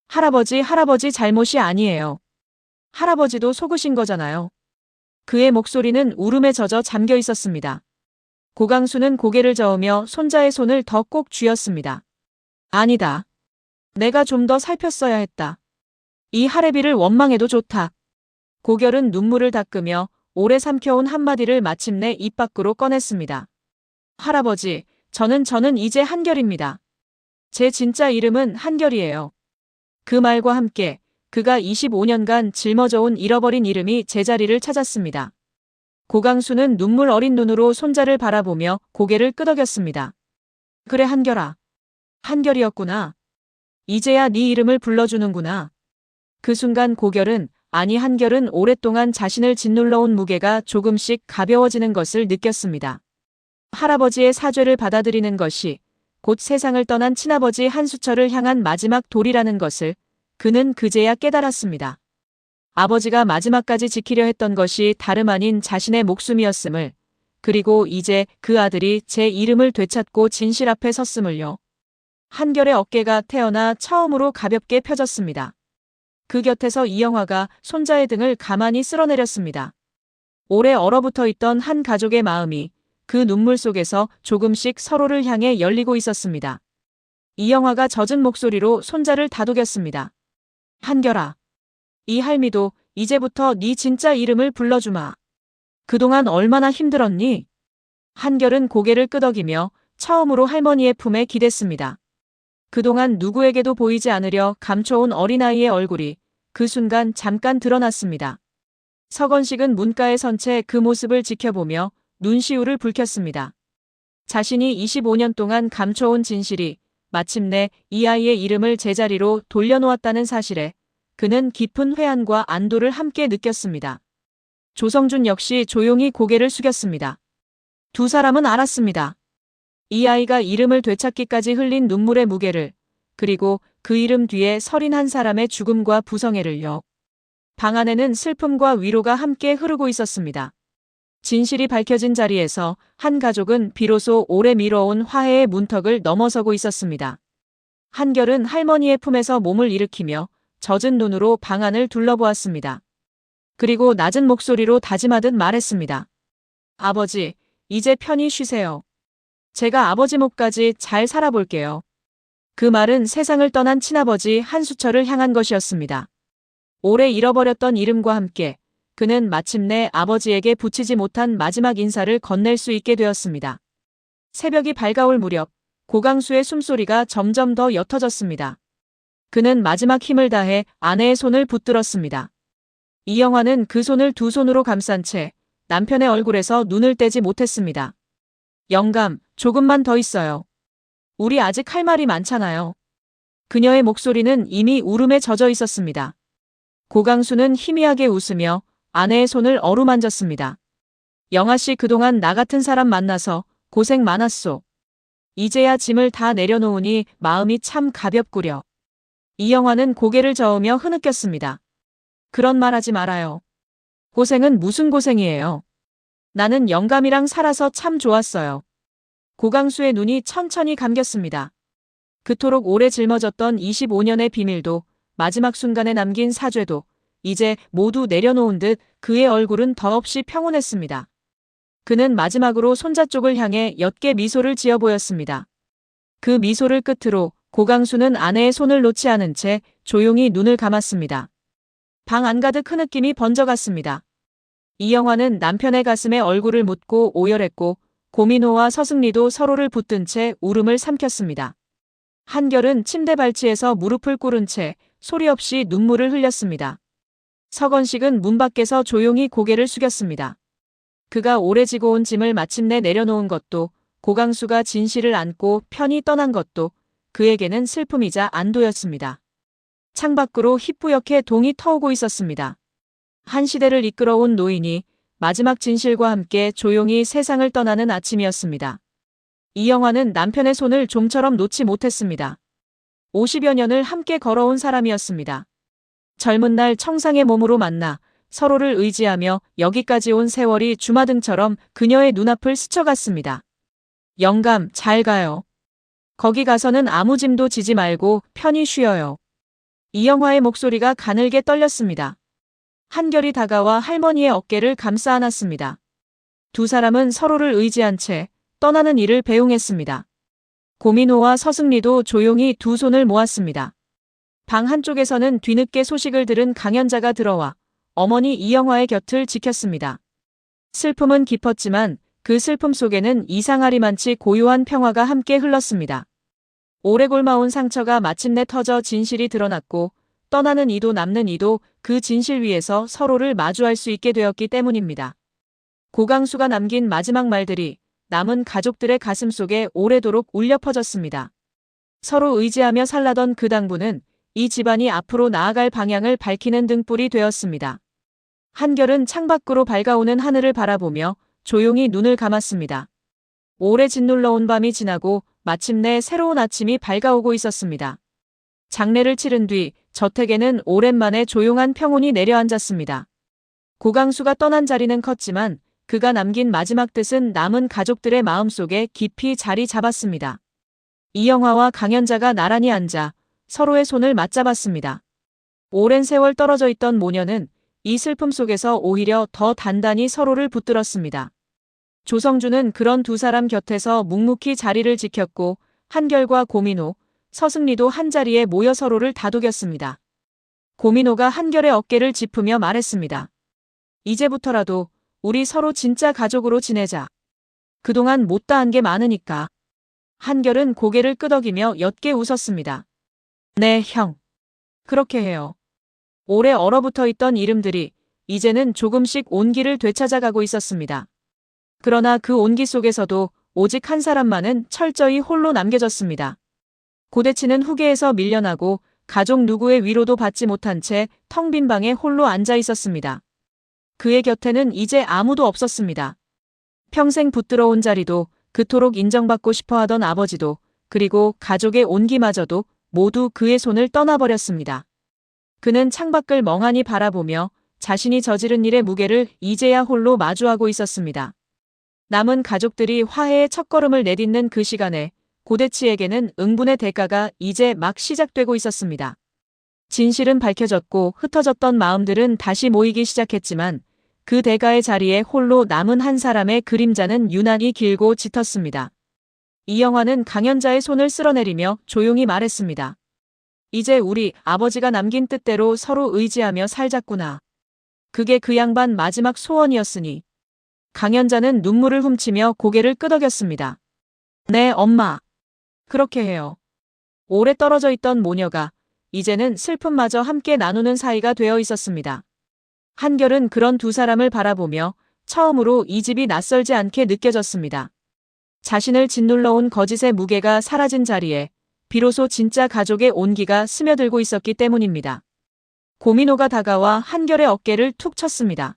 S1: 할아버지 잘못이 아니에요. 할아버지도 속으신 거잖아요. 그의 목소리는 울음에 젖어 잠겨 있었습니다. 고강수는 고개를 저으며 손자의 손을 더 꼭 쥐었습니다. 아니다. 내가 좀 더 살폈어야 했다. 이 할애비를 원망해도 좋다. 고결은 눈물을 닦으며 오래 삼켜온 한마디를 마침내 입 밖으로 꺼냈습니다. 할아버지, 저는 이제 한결입니다. 제 진짜 이름은 한결이에요. 그 말과 함께 그가 25년간 짊어져온 잃어버린 이름이 제자리를 찾았습니다. 고강수는 눈물 어린 눈으로 손자를 바라보며 고개를 끄덕였습니다. 그래 한결아. 한결이었구나. 이제야 네 이름을 불러주는구나. 그 순간 고결은 아니 한결은 오랫동안 자신을 짓눌러온 무게가 조금씩 가벼워지는 것을 느꼈습니다. 할아버지의 사죄를 받아들이는 것이 곧 세상을 떠난 친아버지 한수철을 향한 마지막 도리라는 것을 그는 그제야 깨달았습니다. 아버지가 마지막까지 지키려 했던 것이 다름 아닌 자신의 목숨이었음을, 그리고 이제 그 아들이 제 이름을 되찾고 진실 앞에 섰음을요. 한결의 어깨가 태어나 처음으로 가볍게 펴졌습니다. 그 곁에서 이영화가 손자의 등을 가만히 쓸어내렸습니다. 오래 얼어붙어 있던 한 가족의 마음이 그 눈물 속에서 조금씩 서로를 향해 열리고 있었습니다. 이영화가 젖은 목소리로 손자를 다독였습니다. 한결아. 이 할미도 이제부터 네 진짜 이름을 불러주마. 그동안 얼마나 힘들었니? 한결은 고개를 끄덕이며 처음으로 할머니의 품에 기댔습니다. 그동안 누구에게도 보이지 않으려 감춰온 어린아이의 얼굴이 그 순간 잠깐 드러났습니다. 서건식은 문가에 선 채 그 모습을 지켜보며 눈시울을 붉혔습니다. 자신이 25년 동안 감춰온 진실이 마침내 이 아이의 이름을 제자리로 돌려놓았다는 사실에 그는 깊은 회한과 안도를 함께 느꼈습니다. 조성준 역시 조용히 고개를 숙였습니다. 두 사람은 알았습니다. 이 아이가 이름을 되찾기까지 흘린 눈물의 무게를, 그리고 그 이름 뒤에 서린 한 사람의 죽음과 부성애를요. 방 안에는 슬픔과 위로가 함께 흐르고 있었습니다. 진실이 밝혀진 자리에서 한 가족은 비로소 오래 미뤄온 화해의 문턱을 넘어서고 있었습니다. 한결은 할머니의 품에서 몸을 일으키며 젖은 눈으로 방 안을 둘러보았습니다. 그리고 낮은 목소리로 다짐하듯 말했습니다. 아버지, 이제 편히 쉬세요. 제가 아버지 몫까지 잘 살아볼게요. 그 말은 세상을 떠난 친아버지 한수철을 향한 것이었습니다. 오래 잃어버렸던 이름과 함께 그는 마침내 아버지에게 붙이지 못한 마지막 인사를 건넬 수 있게 되었습니다. 새벽이 밝아올 무렵 고강수의 숨소리가 점점 더 옅어졌습니다. 그는 마지막 힘을 다해 아내의 손을 붙들었습니다. 이영화는 그 손을 두 손으로 감싼 채 남편의 얼굴에서 눈을 떼지 못했습니다. 영감, 조금만 더 있어요. 우리 아직 할 말이 많잖아요. 그녀의 목소리는 이미 울음에 젖어 있었습니다. 고강수는 희미하게 웃으며 아내의 손을 어루만졌습니다. 영아씨 그동안 나 같은 사람 만나서 고생 많았소. 이제야 짐을 다 내려놓으니 마음이 참 가볍구려. 이영화는 고개를 저으며 흐느꼈습니다. 그런 말 하지 말아요. 고생은 무슨 고생이에요. 나는 영감이랑 살아서 참 좋았어요. 고강수의 눈이 천천히 감겼습니다. 그토록 오래 짊어졌던 25년의 비밀도 마지막 순간에 남긴 사죄도 이제 모두 내려놓은 듯 그의 얼굴은 더없이 평온했습니다. 그는 마지막으로 손자 쪽을 향해 옅게 미소를 지어 보였습니다. 그 미소를 끝으로 고강수는 아내의 손을 놓지 않은 채 조용히 눈을 감았습니다. 방 안가득 흐느낌이 번져갔습니다. 이영화는 남편의 가슴에 얼굴을 묻고 오열했고 고민호와 서승리도 서로를 붙든 채 울음을 삼켰습니다. 한결은 침대 발치에서 무릎을 꿇은 채 소리 없이 눈물을 흘렸습니다. 서건식은 문 밖에서 조용히 고개를 숙였습니다. 그가 오래 지고 온 짐을 마침내 내려놓은 것도 고강수가 진실을 안고 편히 떠난 것도 그에게는 슬픔이자 안도였습니다. 창밖으로 희뿌옇게 동이 터오고 있었습니다. 한 시대를 이끌어온 노인이 마지막 진실과 함께 조용히 세상을 떠나는 아침이었습니다. 이영화는 남편의 손을 좀처럼 놓지 못했습니다. 50여 년을 함께 걸어온 사람이었습니다. 젊은 날 청상의 몸으로 만나 서로를 의지하며 여기까지 온 세월이 주마등처럼 그녀의 눈앞을 스쳐갔습니다. 영감, 잘 가요. 거기 가서는 아무 짐도 지지 말고 편히 쉬어요. 이영화의 목소리가 가늘게 떨렸습니다. 한결이 다가와 할머니의 어깨를 감싸 안았습니다. 두 사람은 서로를 의지한 채 떠나는 일을 배웅했습니다. 고민호와 서승리도 조용히 두 손을 모았습니다. 방 한쪽에서는 뒤늦게 소식을 들은 강연자가 들어와 어머니 이영화의 곁을 지켰습니다. 슬픔은 깊었지만 그 슬픔 속에는 이상하리만치 고요한 평화가 함께 흘렀습니다. 오래 골마온 상처가 마침내 터져 진실이 드러났고 떠나는 이도 남는 이도 그 진실 위에서 서로를 마주할 수 있게 되었기 때문입니다. 고강수가 남긴 마지막 말들이 남은 가족들의 가슴 속에 오래도록 울려 퍼졌습니다. 서로 의지하며 살라던 그 당부는 이 집안이 앞으로 나아갈 방향을 밝히는 등불이 되었습니다. 한결은 창밖으로 밝아오는 하늘을 바라보며 조용히 눈을 감았습니다. 오래 짓눌러온 밤이 지나고 마침내 새로운 아침이 밝아오고 있었습니다. 장례를 치른 뒤 저택에는 오랜만에 조용한 평온이 내려앉았습니다. 고강수가 떠난 자리는 컸지만 그가 남긴 마지막 뜻은 남은 가족들의 마음속에 깊이 자리 잡았습니다. 이영화와 강연자가 나란히 앉아 서로의 손을 맞잡았습니다. 오랜 세월 떨어져 있던 모녀는 이 슬픔 속에서 오히려 더 단단히 서로를 붙들었습니다. 조성주는 그런 두 사람 곁에서 묵묵히 자리를 지켰고 한결과 고민호, 서승리도 한자리에 모여 서로를 다독였습니다. 고민호가 한결의 어깨를 짚으며 말했습니다. 이제부터라도 우리 서로 진짜 가족으로 지내자. 그동안 못다한 게 많으니까. 한결은 고개를 끄덕이며 옅게 웃었습니다. 네, 형. 그렇게 해요. 오래 얼어붙어 있던 이름들이 이제는 조금씩 온기를 되찾아가고 있었습니다. 그러나 그 온기 속에서도 오직 한 사람만은 철저히 홀로 남겨졌습니다. 고대치는 후계에서 밀려나고 가족 누구의 위로도 받지 못한 채 텅 빈 방에 홀로 앉아 있었습니다. 그의 곁에는 이제 아무도 없었습니다. 평생 붙들어온 자리도 그토록 인정받고 싶어하던 아버지도 그리고 가족의 온기마저도 모두 그의 손을 떠나버렸습니다. 그는 창밖을 멍하니 바라보며 자신이 저지른 일의 무게를 이제야 홀로 마주하고 있었습니다. 남은 가족들이 화해의 첫걸음을 내딛는 그 시간에 고대치에게는 응분의 대가가 이제 막 시작되고 있었습니다. 진실은 밝혀졌고 흩어졌던 마음들은 다시 모이기 시작했지만 그 대가의 자리에 홀로 남은 한 사람의 그림자는 유난히 길고 짙었습니다. 이영화는 강연자의 손을 쓸어내리며 조용히 말했습니다. 이제 우리 아버지가 남긴 뜻대로 서로 의지하며 살자꾸나. 그게 그 양반 마지막 소원이었으니. 강연자는 눈물을 훔치며 고개를 끄덕였습니다. 네, 엄마. 그렇게 해요. 오래 떨어져 있던 모녀가 이제는 슬픔마저 함께 나누는 사이가 되어 있었습니다. 한결은 그런 두 사람을 바라보며 처음으로 이 집이 낯설지 않게 느껴졌습니다. 자신을 짓눌러온 거짓의 무게가 사라진 자리에 비로소 진짜 가족의 온기가 스며들고 있었기 때문입니다. 고민호가 다가와 한결의 어깨를 툭 쳤습니다.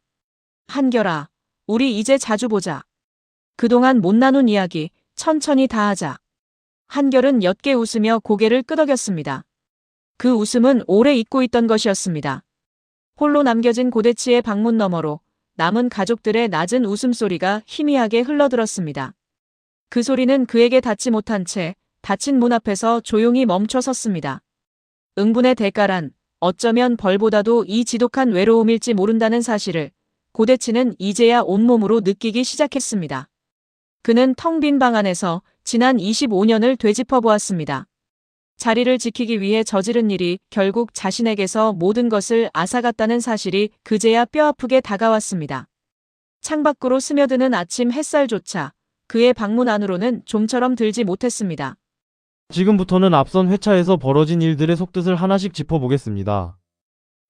S1: 한결아, 우리 이제 자주 보자. 그동안 못 나눈 이야기 천천히 다 하자. 한결은 옅게 웃으며 고개를 끄덕였습니다. 그 웃음은 오래 잊고 있던 것이었습니다. 홀로 남겨진 고대치의 방문 너머로 남은 가족들의 낮은 웃음소리가 희미하게 흘러들었습니다. 그 소리는 그에게 닿지 못한 채 닫힌 문 앞에서 조용히 멈춰 섰습니다. 응분의 대가란 어쩌면 벌보다도 이 지독한 외로움일지 모른다는 사실을 고대치는 이제야 온몸으로 느끼기 시작했습니다. 그는 텅 빈 방 안에서 지난 25년을 되짚어 보았습니다. 자리를 지키기 위해 저지른 일이 결국 자신에게서 모든 것을 앗아갔다는 사실이 그제야 뼈아프게 다가왔습니다. 창밖으로 스며드는 아침 햇살조차 그의 방문 안으로는 좀처럼 들지 못했습니다.
S2: 지금부터는 앞선 회차에서 벌어진 일들의 속뜻을 하나씩 짚어보겠습니다.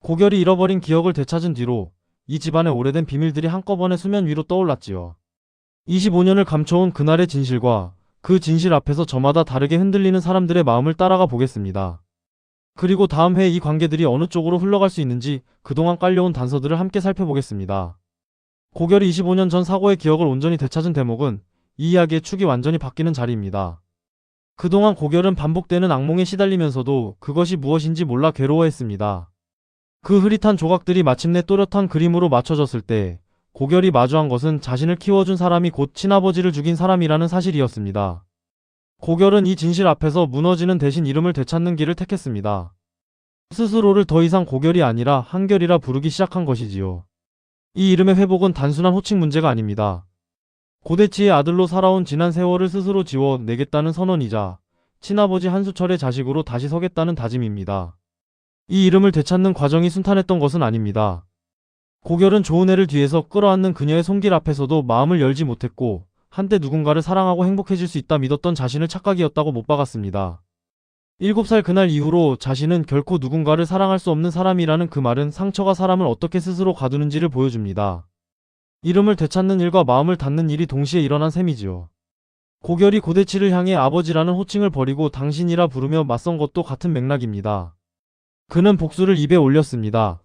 S2: 고결이 잃어버린 기억을 되찾은 뒤로 이 집안의 오래된 비밀들이 한꺼번에 수면 위로 떠올랐지요. 25년을 감춰온 그날의 진실과 그 진실 앞에서 저마다 다르게 흔들리는 사람들의 마음을 따라가 보겠습니다. 그리고 다음 회에 이 관계들이 어느 쪽으로 흘러갈 수 있는지 그동안 깔려온 단서들을 함께 살펴보겠습니다. 고결이 25년 전 사고의 기억을 온전히 되찾은 대목은 이 이야기의 축이 완전히 바뀌는 자리입니다. 그동안 고결은 반복되는 악몽에 시달리면서도 그것이 무엇인지 몰라 괴로워했습니다. 그 흐릿한 조각들이 마침내 또렷한 그림으로 맞춰졌을 때 고결이 마주한 것은 자신을 키워준 사람이 곧 친아버지를 죽인 사람이라는 사실이었습니다. 고결은 이 진실 앞에서 무너지는 대신 이름을 되찾는 길을 택했습니다. 스스로를 더 이상 고결이 아니라 한결이라 부르기 시작한 것이지요. 이 이름의 회복은 단순한 호칭 문제가 아닙니다. 고대치의 아들로 살아온 지난 세월을 스스로 지워내겠다는 선언이자 친아버지 한수철의 자식으로 다시 서겠다는 다짐입니다. 이 이름을 되찾는 과정이 순탄했던 것은 아닙니다. 고결은 좋은 애를 뒤에서 끌어안는 그녀의 손길 앞에서도 마음을 열지 못했고 한때 누군가를 사랑하고 행복해질 수 있다 믿었던 자신을 착각이었다고 못 박았습니다. 7살 그날 이후로 자신은 결코 누군가를 사랑할 수 없는 사람이라는 그 말은 상처가 사람을 어떻게 스스로 가두는지를 보여줍니다. 이름을 되찾는 일과 마음을 닫는 일이 동시에 일어난 셈이지요. 고결이 고대치를 향해 아버지라는 호칭을 버리고 당신이라 부르며 맞선 것도 같은 맥락입니다. 그는 복수를 입에 올렸습니다.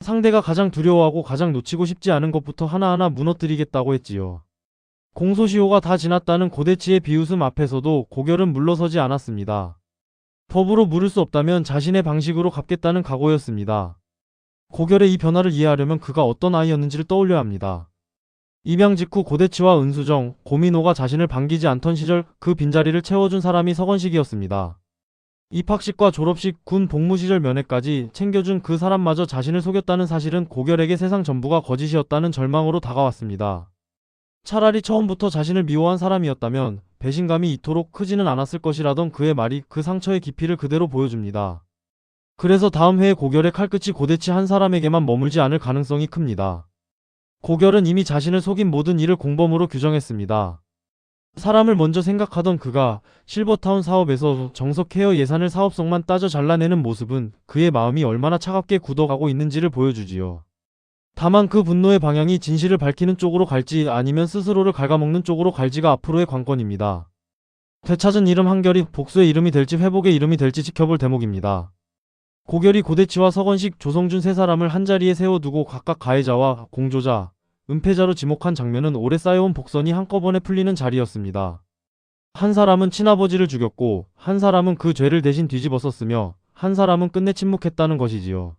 S2: 상대가 가장 두려워하고 가장 놓치고 싶지 않은 것부터 하나하나 무너뜨리겠다고 했지요. 공소시효가 다 지났다는 고대치의 비웃음 앞에서도 고결은 물러서지 않았습니다. 법으로 물을 수 없다면 자신의 방식으로 갚겠다는 각오였습니다. 고결의 이 변화를 이해하려면 그가 어떤 아이였는지를 떠올려야 합니다. 입양 직후 고대치와 은수정, 고민호가 자신을 반기지 않던 시절 그 빈자리를 채워준 사람이 서건식이었습니다. 입학식과 졸업식, 군 복무 시절 면회까지 챙겨준 그 사람마저 자신을 속였다는 사실은 고결에게 세상 전부가 거짓이었다는 절망으로 다가왔습니다. 차라리 처음부터 자신을 미워한 사람이었다면 배신감이 이토록 크지는 않았을 것이라던 그의 말이 그 상처의 깊이를 그대로 보여줍니다. 그래서 다음 회에 고결의 칼끝이 고대치 한 사람에게만 머물지 않을 가능성이 큽니다. 고결은 이미 자신을 속인 모든 일을 공범으로 규정했습니다. 사람을 먼저 생각하던 그가 실버타운 사업에서 정석 케어 예산을 사업성만 따져 잘라내는 모습은 그의 마음이 얼마나 차갑게 굳어가고 있는지를 보여주지요. 다만 그 분노의 방향이 진실을 밝히는 쪽으로 갈지 아니면 스스로를 갉아먹는 쪽으로 갈지가 앞으로의 관건입니다. 되찾은 이름 한결이 복수의 이름이 될지 회복의 이름이 될지 지켜볼 대목입니다. 고결이 고대치와 서건식, 조성준 세 사람을 한자리에 세워두고 각각 가해자와 공조자, 은폐자로 지목한 장면은 오래 쌓여온 복선이 한꺼번에 풀리는 자리였습니다. 한 사람은 친아버지를 죽였고 한 사람은 그 죄를 대신 뒤집어썼으며 한 사람은 끝내 침묵했다는 것이지요.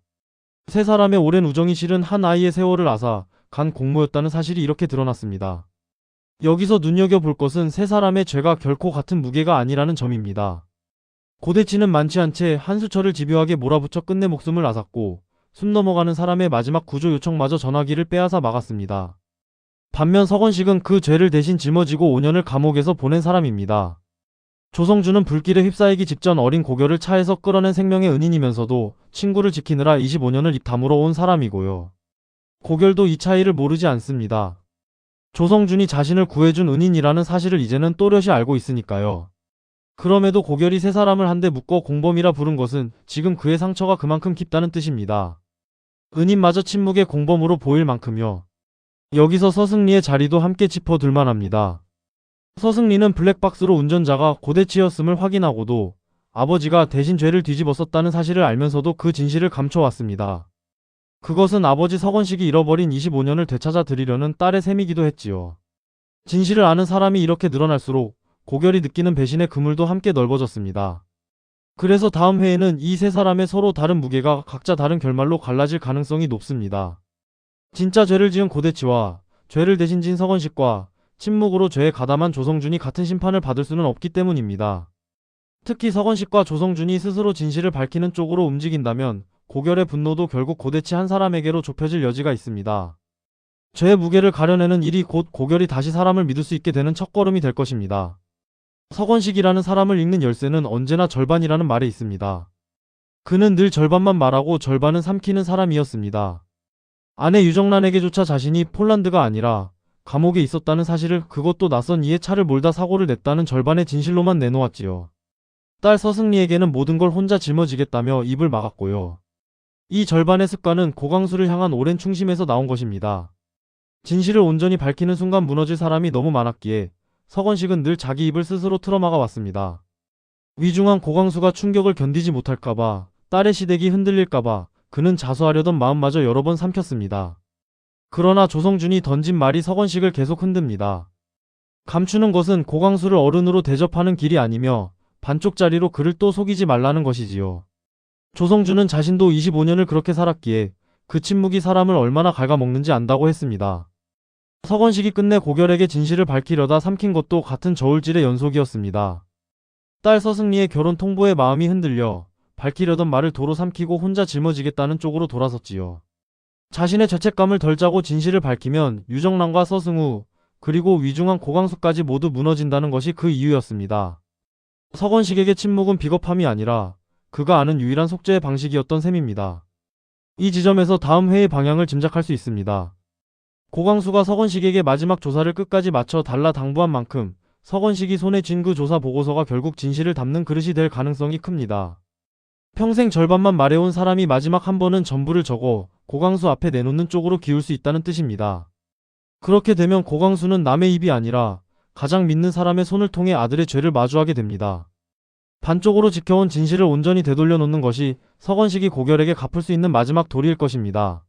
S2: 세 사람의 오랜 우정이 실은 한 아이의 세월을 앗아 간 공모였다는 사실이 이렇게 드러났습니다. 여기서 눈여겨볼 것은 세 사람의 죄가 결코 같은 무게가 아니라는 점입니다. 고대치는 많지 않게 한수철을 집요하게 몰아붙여 끝내 목숨을 앗았고 숨 넘어가는 사람의 마지막 구조 요청마저 전화기를 빼앗아 막았습니다. 반면 서건식은 그 죄를 대신 짊어지고 5년을 감옥에서 보낸 사람입니다. 조성준은 불길에 휩싸이기 직전 어린 고결을 차에서 끌어낸 생명의 은인이면서도 친구를 지키느라 25년을 입 다물어 온 사람이고요. 고결도 이 차이를 모르지 않습니다. 조성준이 자신을 구해준 은인이라는 사실을 이제는 또렷이 알고 있으니까요. 그럼에도 고결이 세 사람을 한데 묶어 공범이라 부른 것은 지금 그의 상처가 그만큼 깊다는 뜻입니다. 은인마저 침묵의 공범으로 보일 만큼요. 여기서 서승리의 자리도 함께 짚어둘 만합니다. 서승리는 블랙박스로 운전자가 고대치였음을 확인하고도 아버지가 대신 죄를 뒤집었었다는 사실을 알면서도 그 진실을 감춰왔습니다. 그것은 아버지 서건식이 잃어버린 25년을 되찾아 드리려는 딸의 셈이기도 했지요. 진실을 아는 사람이 이렇게 늘어날수록 고결이 느끼는 배신의 그물도 함께 넓어졌습니다. 그래서 다음 회에는 이 세 사람의 서로 다른 무게가 각자 다른 결말로 갈라질 가능성이 높습니다. 진짜 죄를 지은 고대치와 죄를 대신 진 서건식과 침묵으로 죄에 가담한 조성준이 같은 심판을 받을 수는 없기 때문입니다. 특히 서건식과 조성준이 스스로 진실을 밝히는 쪽으로 움직인다면 고결의 분노도 결국 고대치 한 사람에게로 좁혀질 여지가 있습니다. 죄의 무게를 가려내는 일이 곧 고결이 다시 사람을 믿을 수 있게 되는 첫걸음이 될 것입니다. 서건식이라는 사람을 읽는 열쇠는 언제나 절반이라는 말에 있습니다. 그는 늘 절반만 말하고 절반은 삼키는 사람이었습니다. 아내 유정란에게조차 자신이 폴란드가 아니라 감옥에 있었다는 사실을, 그것도 낯선 이에 차를 몰다 사고를 냈다는 절반의 진실로만 내놓았지요. 딸 서승리에게는 모든 걸 혼자 짊어지겠다며 입을 막았고요. 이 절반의 습관은 고광수를 향한 오랜 충심에서 나온 것입니다. 진실을 온전히 밝히는 순간 무너질 사람이 너무 많았기에 서건식은 늘 자기 입을 스스로 틀어막아 왔습니다. 위중한 고광수가 충격을 견디지 못할까봐, 딸의 시댁이 흔들릴까봐 그는 자수하려던 마음마저 여러 번 삼켰습니다. 그러나 조성준이 던진 말이 서건식을 계속 흔듭니다. 감추는 것은 고광수를 어른으로 대접하는 길이 아니며 반쪽짜리로 그를 또 속이지 말라는 것이지요. 조성준은 자신도 25년을 그렇게 살았기에 그 침묵이 사람을 얼마나 갉아먹는지 안다고 했습니다. 서건식이 끝내 고결에게 진실을 밝히려다 삼킨 것도 같은 저울질의 연속이었습니다. 딸 서승리의 결혼 통보에 마음이 흔들려 밝히려던 말을 도로 삼키고 혼자 짊어지겠다는 쪽으로 돌아섰지요. 자신의 죄책감을 덜 짜고 진실을 밝히면 유정란과 서승우, 그리고 위중한 고광수까지 모두 무너진다는 것이 그 이유였습니다. 서건식에게 침묵은 비겁함이 아니라 그가 아는 유일한 속죄의 방식이었던 셈입니다. 이 지점에서 다음 회의 방향을 짐작할 수 있습니다. 고광수가 서건식에게 마지막 조사를 끝까지 마쳐 달라 당부한 만큼 서건식이 손에 쥔 그 조사 보고서가 결국 진실을 담는 그릇이 될 가능성이 큽니다. 평생 절반만 말해온 사람이 마지막 한 번은 전부를 적어 고광수 앞에 내놓는 쪽으로 기울 수 있다는 뜻입니다. 그렇게 되면 고광수는 남의 입이 아니라 가장 믿는 사람의 손을 통해 아들의 죄를 마주하게 됩니다. 반쪽으로 지켜온 진실을 온전히 되돌려 놓는 것이 서건식이 고결에게 갚을 수 있는 마지막 도리일 것입니다.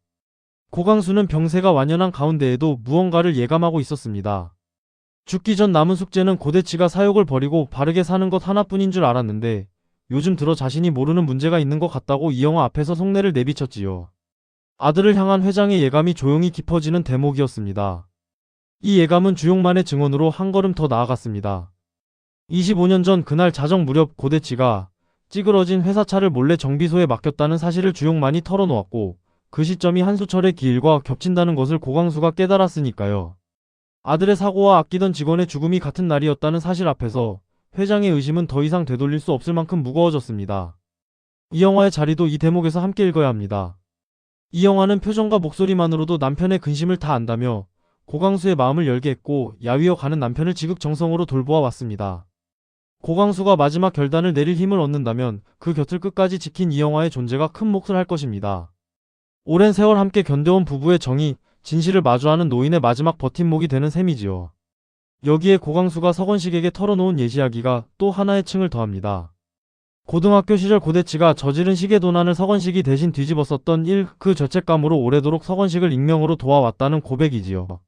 S2: 고광수는 병세가 완연한 가운데에도 무언가를 예감하고 있었습니다. 죽기 전 남은 숙제는 고대치가 사욕을 버리고 바르게 사는 것 하나뿐인 줄 알았는데 요즘 들어 자신이 모르는 문제가 있는 것 같다고 이영화 앞에서 속내를 내비쳤지요. 아들을 향한 회장의 예감이 조용히 깊어지는 대목이었습니다. 이 예감은 주용만의 증언으로 한 걸음 더 나아갔습니다. 25년 전 그날 자정 무렵 고대치가 찌그러진 회사차를 몰래 정비소에 맡겼다는 사실을 주용만이 털어놓았고 그 시점이 한수철의 기일과 겹친다는 것을 고광수가 깨달았으니까요. 아들의 사고와 아끼던 직원의 죽음이 같은 날이었다는 사실 앞에서 회장의 의심은 더 이상 되돌릴 수 없을 만큼 무거워졌습니다. 이영화의 자리도 이 대목에서 함께 읽어야 합니다. 이영화는 표정과 목소리만으로도 남편의 근심을 다 안다며 고광수의 마음을 열게 했고 야위어 가는 남편을 지극정성으로 돌보아 왔습니다. 고광수가 마지막 결단을 내릴 힘을 얻는다면 그 곁을 끝까지 지킨 이영화의 존재가 큰 몫을 할 것입니다. 오랜 세월 함께 견뎌온 부부의 정이 진실을 마주하는 노인의 마지막 버팀목이 되는 셈이지요. 여기에 고광수가 서건식에게 털어놓은 예시이야기가 또 하나의 층을 더합니다. 고등학교 시절 고대치가 저지른 시계도난을 서건식이 대신 뒤집었었던 일, 그 죄책감으로 오래도록 서건식을 익명으로 도와왔다는 고백이지요.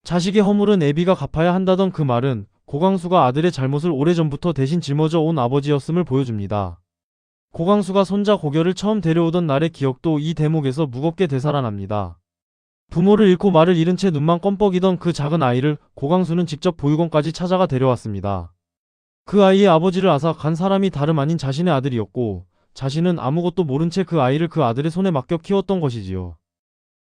S2: 자식의 허물은 애비가 갚아야 한다던 그 말은 고광수가 아들의 잘못을 오래전부터 대신 짊어져 온 아버지였음을 보여줍니다. 고광수가 손자 고결을 처음 데려오던 날의 기억도 이 대목에서 무겁게 되살아납니다. 부모를 잃고 말을 잃은 채 눈만 껌뻑이던 그 작은 아이를 고광수는 직접 보육원까지 찾아가 데려왔습니다. 그 아이의 아버지를 앗아 간 사람이 다름 아닌 자신의 아들이었고 자신은 아무것도 모른 채 그 아이를 그 아들의 손에 맡겨 키웠던 것이지요.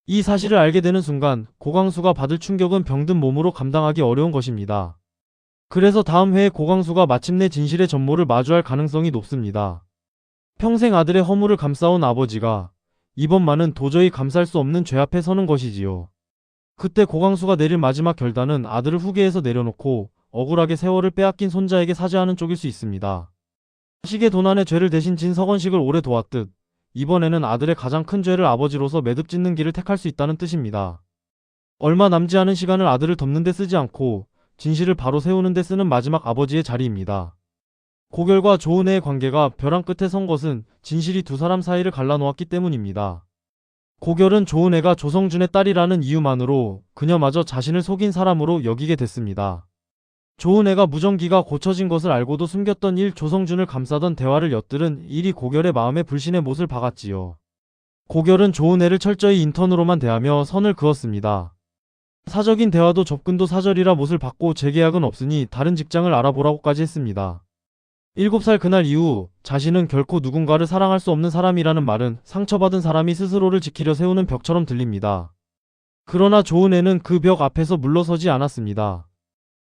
S2: 이 사실을 알게 되는 순간 고광수가 받을 충격은 병든 몸으로 감당하기 어려운 것입니다. 그래서 다음 회에 고광수가 마침내 진실의 전모를 마주할 가능성이 높습니다. 평생 아들의 허물을 감싸온 아버지가 이번만은 도저히 감쌀 수 없는 죄 앞에 서는 것이지요. 그때 고광수가 내릴 마지막 결단은 아들을 후계에서 내려놓고 억울하게 세월을 빼앗긴 손자에게 사죄하는 쪽일 수 있습니다. 시계도난의 죄를 대신 진 서건식을 오래 도왔듯 이번에는 아들의 가장 큰 죄를 아버지로서 매듭짓는 길을 택할 수 있다는 뜻입니다. 얼마 남지 않은 시간을 아들을 덮는 데 쓰지 않고 진실을 바로 세우는 데 쓰는 마지막 아버지의 자리입니다. 고결과 조은혜의 관계가 벼랑 끝에 선 것은 진실이 두 사람 사이를 갈라놓았기 때문입니다. 고결은 조은혜가 조성준의 딸이라는 이유만으로 그녀마저 자신을 속인 사람으로 여기게 됐습니다. 조은혜가 무전기가 고쳐진 것을 알고도 숨겼던 일, 조성준을 감싸던 대화를 엿들은 일이 고결의 마음에 불신의 못을 박았지요. 고결은 조은혜를 철저히 인턴으로만 대하며 선을 그었습니다. 사적인 대화도 접근도 사절이라 못을 받고 재계약은 없으니 다른 직장을 알아보라고까지 했습니다. 7살 그날 이후 자신은 결코 누군가를 사랑할 수 없는 사람이라는 말은 상처받은 사람이 스스로를 지키려 세우는 벽처럼 들립니다. 그러나 조은혜는 그 벽 앞에서 물러서지 않았습니다.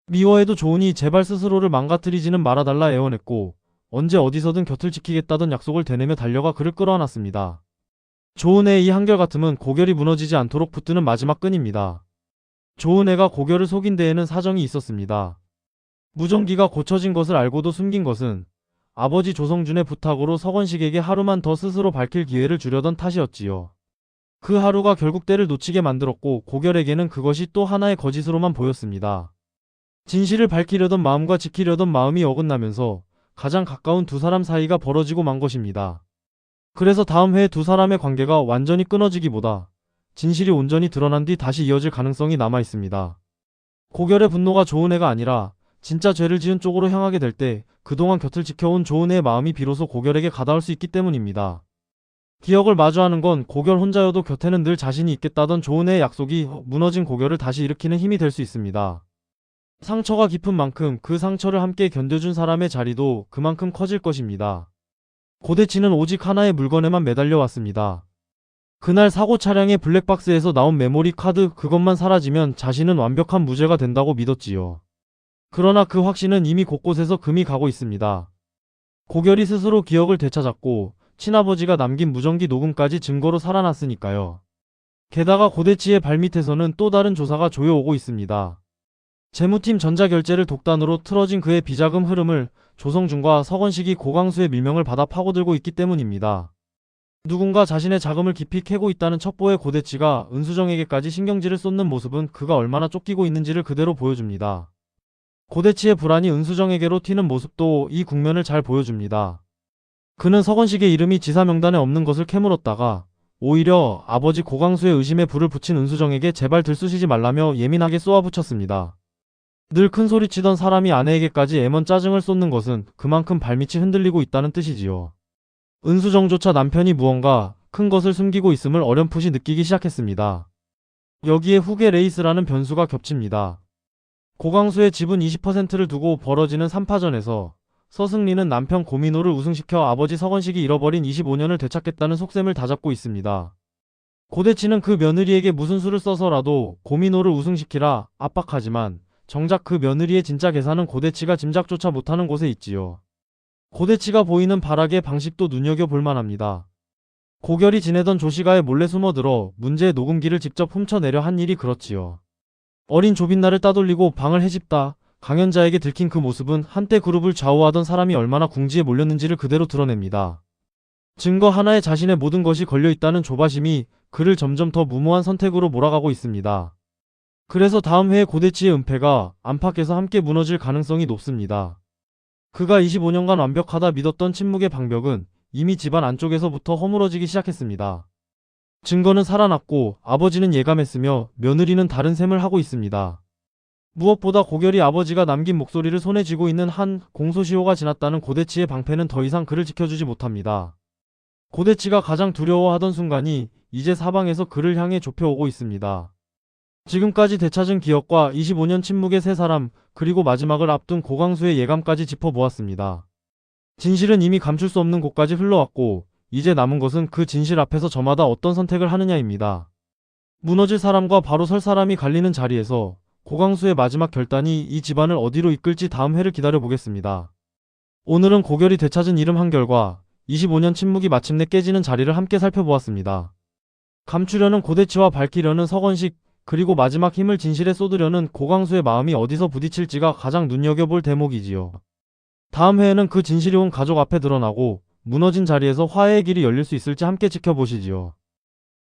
S2: 미워해도 좋으니 제발 스스로를 망가뜨리지는 말아달라 애원했고 언제 어디서든 곁을 지키겠다던 약속을 되뇌며 달려가 그를 끌어안았습니다. 조은혜의 이 한결같음은 고결이 무너지지 않도록 붙드는 마지막 끈입니다. 조은혜가 고결을 속인 데에는 사정이 있었습니다. 무전기가 고쳐진 것을 알고도 숨긴 것은 아버지 조성준의 부탁으로 서건식에게 하루만 더 스스로 밝힐 기회를 주려던 탓이었지요. 그 하루가 결국 때를 놓치게 만들었고 고결에게는 그것이 또 하나의 거짓으로만 보였습니다. 진실을 밝히려던 마음과 지키려던 마음이 어긋나면서 가장 가까운 두 사람 사이가 벌어지고 만 것입니다. 그래서 다음 해에 두 사람의 관계가 완전히 끊어지기보다 진실이 온전히 드러난 뒤 다시 이어질 가능성이 남아 있습니다. 고결의 분노가 조은혜가 아니라 진짜 죄를 지은 쪽으로 향하게 될 때 그동안 곁을 지켜온 조은혜의 마음이 비로소 고결에게 가닿을 수 있기 때문입니다. 기억을 마주하는 건 고결 혼자여도 곁에는 늘 자신이 있겠다던 조은혜의 약속이 무너진 고결을 다시 일으키는 힘이 될 수 있습니다. 상처가 깊은 만큼 그 상처를 함께 견뎌준 사람의 자리도 그만큼 커질 것입니다. 고대치는 오직 하나의 물건에만 매달려 왔습니다. 그날 사고 차량의 블랙박스에서 나온 메모리 카드 그것만 사라지면 자신은 완벽한 무죄가 된다고 믿었지요. 그러나 그 확신은 이미 곳곳에서 금이 가고 있습니다. 고결이 스스로 기억을 되찾았고 친아버지가 남긴 무전기 녹음까지 증거로 살아났으니까요. 게다가 고대치의 발밑에서는 또 다른 조사가 조여오고 있습니다. 재무팀 전자결제를 독단으로 틀어진 그의 비자금 흐름을 조성준과 서건식이 고강수의 밀명을 받아 파고들고 있기 때문입니다. 누군가 자신의 자금을 깊이 캐고 있다는 첩보의 고대치가 은수정에게까지 신경질을 쏟는 모습은 그가 얼마나 쫓기고 있는지를 그대로 보여줍니다. 고대치의 불안이 은수정에게로 튀는 모습도 이 국면을 잘 보여줍니다. 그는 서건식의 이름이 지사 명단에 없는 것을 캐물었다가 오히려 아버지 고강수의 의심에 불을 붙인 은수정에게 제발 들쑤시지 말라며 예민하게 쏘아붙였습니다. 늘 큰소리치던 사람이 아내에게까지 애먼 짜증을 쏟는 것은 그만큼 발밑이 흔들리고 있다는 뜻이지요. 은수정조차 남편이 무언가 큰 것을 숨기고 있음을 어렴풋이 느끼기 시작했습니다. 여기에 후계 레이스라는 변수가 겹칩니다. 고강수의 지분 20%를 두고 벌어지는 3파전에서 서승리는 남편 고민호를 우승시켜 아버지 서건식이 잃어버린 25년을 되찾겠다는 속셈을 다잡고 있습니다. 고대치는 그 며느리에게 무슨 수를 써서라도 고민호를 우승시키라 압박하지만 정작 그 며느리의 진짜 계산은 고대치가 짐작조차 못하는 곳에 있지요. 고대치가 보이는 발악의 방식도 눈여겨볼 만합니다. 고결이 지내던 조씨가에 몰래 숨어들어 문제의 녹음기를 직접 훔쳐내려 한 일이 그렇지요. 어린 조빈나를 따돌리고 방을 헤집다 강연자에게 들킨 그 모습은 한때 그룹을 좌우하던 사람이 얼마나 궁지에 몰렸는지를 그대로 드러냅니다. 증거 하나에 자신의 모든 것이 걸려있다는 조바심이 그를 점점 더 무모한 선택으로 몰아가고 있습니다. 그래서 다음 해에 고대치의 은폐가 안팎에서 함께 무너질 가능성이 높습니다. 그가 25년간 완벽하다 믿었던 침묵의 방벽은 이미 집안 안쪽에서부터 허물어지기 시작했습니다. 증거는 살아났고 아버지는 예감했으며 며느리는 다른 셈을 하고 있습니다. 무엇보다 고결이 아버지가 남긴 목소리를 손에 쥐고 있는 한 공소시효가 지났다는 고대치의 방패는 더 이상 그를 지켜주지 못합니다. 고대치가 가장 두려워하던 순간이 이제 사방에서 그를 향해 좁혀오고 있습니다. 지금까지 되찾은 기억과 25년 침묵의 세 사람 그리고 마지막을 앞둔 고강수의 예감까지 짚어보았습니다. 진실은 이미 감출 수 없는 곳까지 흘러왔고 이제 남은 것은 그 진실 앞에서 저마다 어떤 선택을 하느냐입니다. 무너질 사람과 바로 설 사람이 갈리는 자리에서 고강수의 마지막 결단이 이 집안을 어디로 이끌지 다음 회를 기다려보겠습니다. 오늘은 고결이 되찾은 이름 한결과 25년 침묵이 마침내 깨지는 자리를 함께 살펴보았습니다. 감추려는 고대치와 밝히려는 서건식 그리고 마지막 힘을 진실에 쏟으려는 고강수의 마음이 어디서 부딪힐지가 가장 눈여겨볼 대목이지요. 다음 회에는 그 진실이 온 가족 앞에 드러나고 무너진 자리에서 화해의 길이 열릴 수 있을지 함께 지켜보시지요.